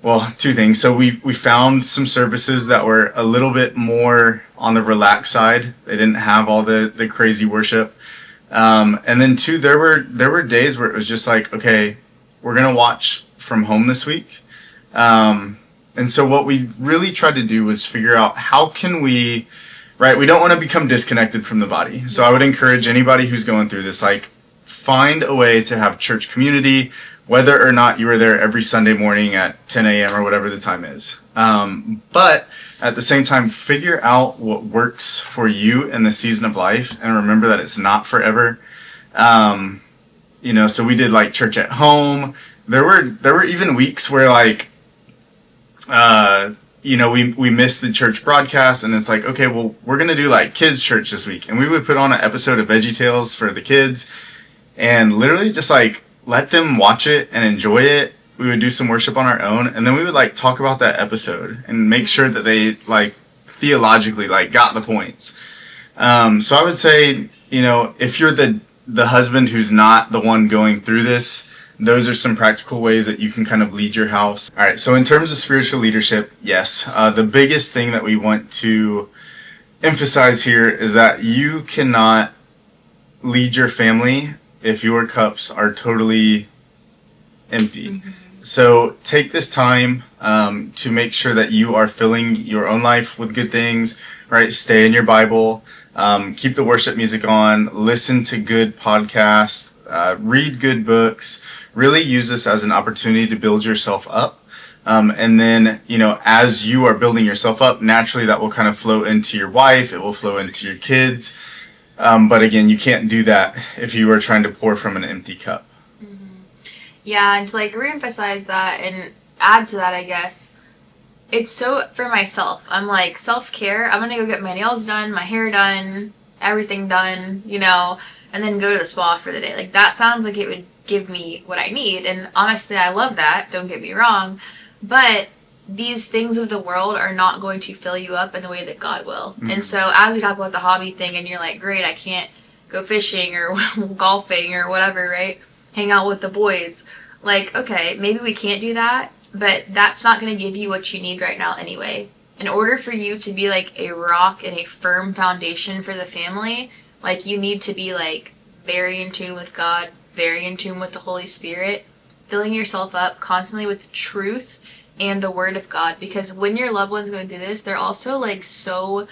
well, two things. So we found some services that were a little bit more on the relaxed side. They didn't have all the crazy worship. And then two, there were days where it was just like, okay, we're going to watch from home this week. And so what we really tried to do was figure out how can we, right? We don't want to become disconnected from the body. So I would encourage anybody who's going through this, like, find a way to have church community, whether or not you were there every Sunday morning at 10 a.m. or whatever the time is. But at the same time, figure out what works for you in the season of life, and remember that it's not forever. So we did like church at home. There were even weeks where like, we missed the church broadcast, and it's like, okay, well, we're going to do like kids church this week. And we would put on an episode of VeggieTales for the kids and literally just like let them watch it and enjoy it. We would do some worship on our own, and then we would like talk about that episode and make sure that they like theologically like got the points. So I would say, if you're the husband who's not the one going through this, those are some practical ways that you can kind of lead your house. All right. So in terms of spiritual leadership, yes, the biggest thing that we want to emphasize here is that you cannot lead your family if your cups are totally empty. Mm-hmm. So take this time to make sure that you are filling your own life with good things, right? Stay in your Bible, keep the worship music on, listen to good podcasts, read good books, really use this as an opportunity to build yourself up. And then, as you are building yourself up, naturally that will kind of flow into your wife. It will flow into your kids. But again, you can't do that if you are trying to pour from an empty cup. Mm-hmm. Yeah, and to like reemphasize that and add to that, I guess, it's so for myself. I'm like, self-care, I'm going to go get my nails done, my hair done, everything done, and then go to the spa for the day. Like, that sounds like it would give me what I need. And honestly, I love that. Don't get me wrong. But these things of the world are not going to fill you up in the way that God will. Mm-hmm. And so as we talk about the hobby thing and you're like, great, I can't go fishing or golfing or whatever, right? Hang out with the boys. Like, okay, maybe we can't do that, but that's not going to give you what you need right now anyway. In order for you to be like a rock and a firm foundation for the family, like you need to be like very in tune with God, very in tune with the Holy Spirit, filling yourself up constantly with truth and the Word of God. Because when your loved one's going through this, they're also like so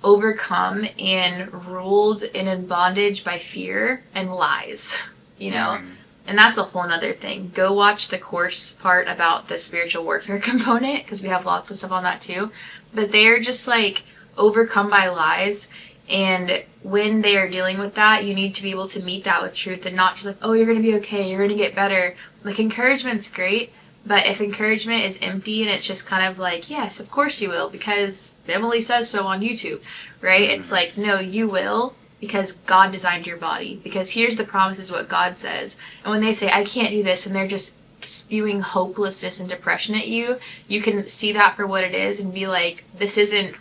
overcome and ruled and in bondage by fear and lies, And that's a whole nother thing. Go watch the course part about the spiritual warfare component, because we have lots of stuff on that too. But they're just like overcome by lies. And when they are dealing with that, you need to be able to meet that with truth and not just like, oh, you're going to be okay, you're going to get better. Like, encouragement's great, but if encouragement is empty and it's just kind of like, yes, of course you will, because Emilee says so on YouTube, right? It's like, no, you will, because God designed your body. Because here's the promises, what God says. And when they say, I can't do this, and they're just spewing hopelessness and depression at you, you can see that for what it is and be like, this isn't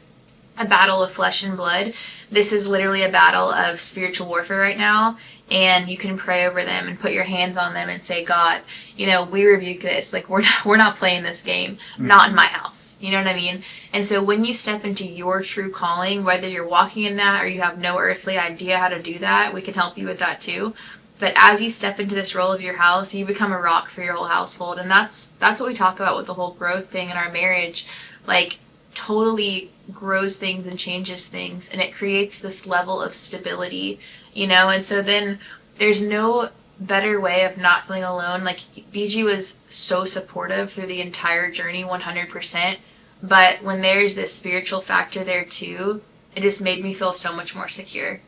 a battle of flesh and blood. This is literally a battle of spiritual warfare right now, and you can pray over them and put your hands on them and say, God, we rebuke this. Like, we're not playing this game. Not in my house. You know what I mean? And so when you step into your true calling, whether you're walking in that or you have no earthly idea how to do that, we can help you with that too. But as you step into this role of your house, you become a rock for your whole household. And that's what we talk about with the whole growth thing in our marriage. Like, totally grows things and changes things, and it creates this level of stability, and so then there's no better way of not feeling alone. Like, BG was so supportive through the entire journey, 100%, but when there's this spiritual factor there too, it just made me feel so much more secure,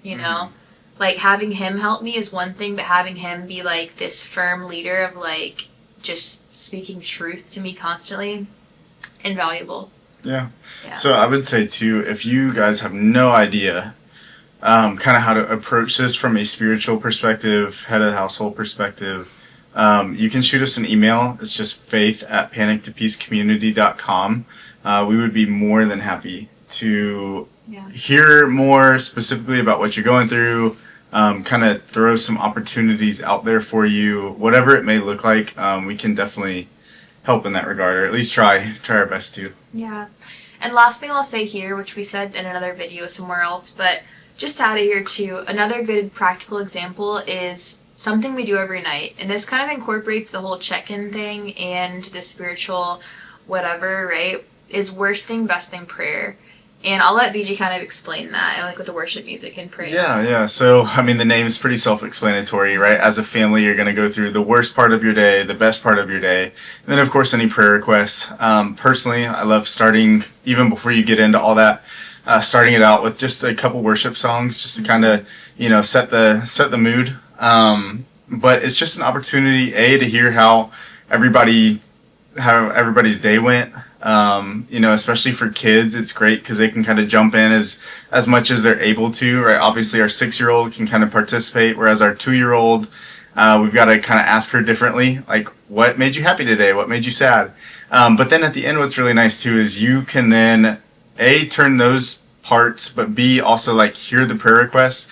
like having him help me is one thing, but having him be like this firm leader of like just speaking truth to me constantly, invaluable. Yeah. Yeah. So I would say too, if you guys have no idea kind of how to approach this from a spiritual perspective, head of the household perspective, you can shoot us an email. It's just faith@panictopeacecommunity.com. We would be more than happy to hear more specifically about what you're going through, kind of throw some opportunities out there for you, whatever it may look like. We can definitely help in that regard, or at least try our best to. Yeah. And last thing I'll say here, which we said in another video somewhere else, but just to add it here too, another good practical example is something we do every night. And this kind of incorporates the whole check-in thing and the spiritual whatever, right? Is worst thing, best thing prayer. And I'll let BG kind of explain that, like with the worship music and prayer. Yeah. So, I mean, the name is pretty self-explanatory, right? As a family, you're going to go through the worst part of your day, the best part of your day, and then, of course, any prayer requests. Personally, I love starting, even before you get into all that, starting it out with just a couple worship songs, just to kind of, set the mood. But it's just an opportunity, to hear how everybody's day went. Especially for kids, it's great because they can kind of jump in as much as they're able to, right? Obviously, our 6-year-old can kind of participate, whereas our 2-year-old, we've got to kind of ask her differently, like, what made you happy today? What made you sad? But then at the end, what's really nice too is you can then, turn those parts, but B, also like hear the prayer requests,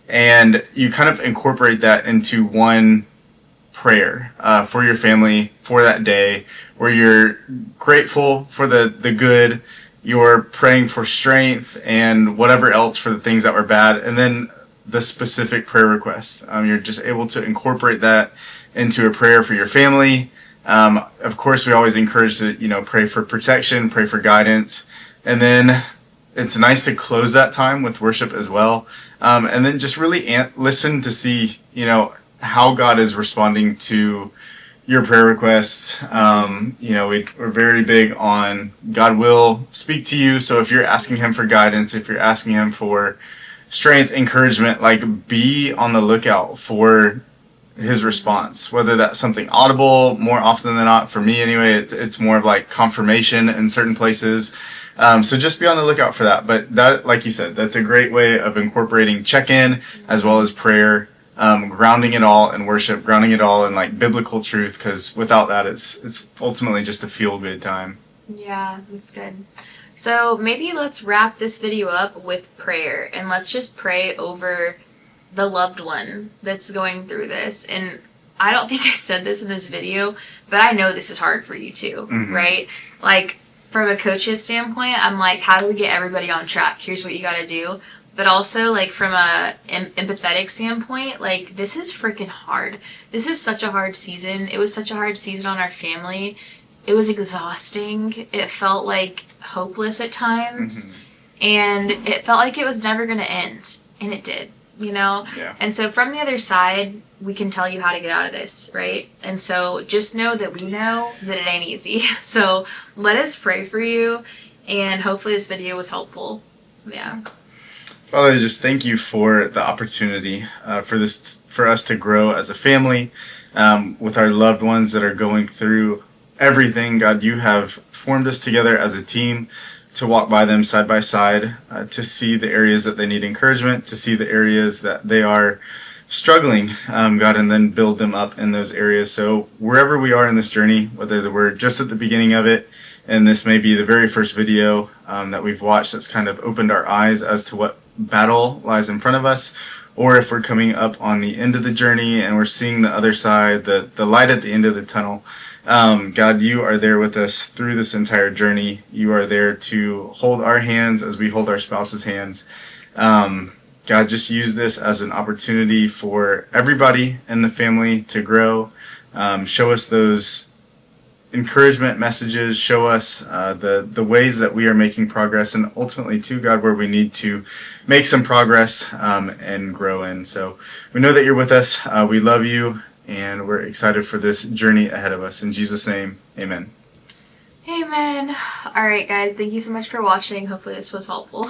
and you kind of incorporate that into one prayer for your family for that day, where you're grateful for the good, you're praying for strength and whatever else for the things that were bad, and then the specific prayer requests. You're just able to incorporate that into a prayer for your family. Of course, we always encourage to pray for protection, pray for guidance, and then it's nice to close that time with worship as well, and then just really listen to see how God is responding to your prayer requests. We're very big on God will speak to you. So if you're asking him for guidance, if you're asking him for strength, encouragement, like be on the lookout for his response, whether that's something audible more often than not. For me anyway, it's more of like confirmation in certain places. So just be on the lookout for that. But that, like you said, that's a great way of incorporating check-in as well as prayer. Grounding it all in worship, grounding it all in like biblical truth, because without that, it's ultimately just a feel-good time. Yeah, that's good. So maybe let's wrap this video up with prayer, and let's just pray over the loved one that's going through this. And I don't think I said this in this video, but I know this is hard for you too, right? Like from a coach's standpoint, I'm like, how do we get everybody on track? Here's what you got to do. But also, like, from a empathetic standpoint, like, this is freaking hard. This is such a hard season. It was such a hard season on our family. It was exhausting. It felt, like, hopeless at times. And it felt like it was never going to end. And it did, Yeah. And so from the other side, we can tell you how to get out of this, right? And so just know that we know that it ain't easy. So let us pray for you. And hopefully this video was helpful. Yeah. Father, I just thank you for the opportunity for us to grow as a family with our loved ones that are going through everything. God, you have formed us together as a team to walk by them side by side, to see the areas that they need encouragement, to see the areas that they are struggling, God, and then build them up in those areas. So wherever we are in this journey, whether we're just at the beginning of it, and this may be the very first video that we've watched that's kind of opened our eyes as to what battle lies in front of us, or if we're coming up on the end of the journey and we're seeing the other side, the light at the end of the tunnel. God, you are there with us through this entire journey. You are there to hold our hands as we hold our spouse's hands. God, just use this as an opportunity for everybody in the family to grow. Show us those encouragement messages, show us the ways that we are making progress, and ultimately too, God, where we need to make some progress and grow in. So we know that you're with us. We love you, and we're excited for this journey ahead of us. In Jesus' name, amen. Amen. All right, guys, thank you so much for watching. Hopefully this was helpful.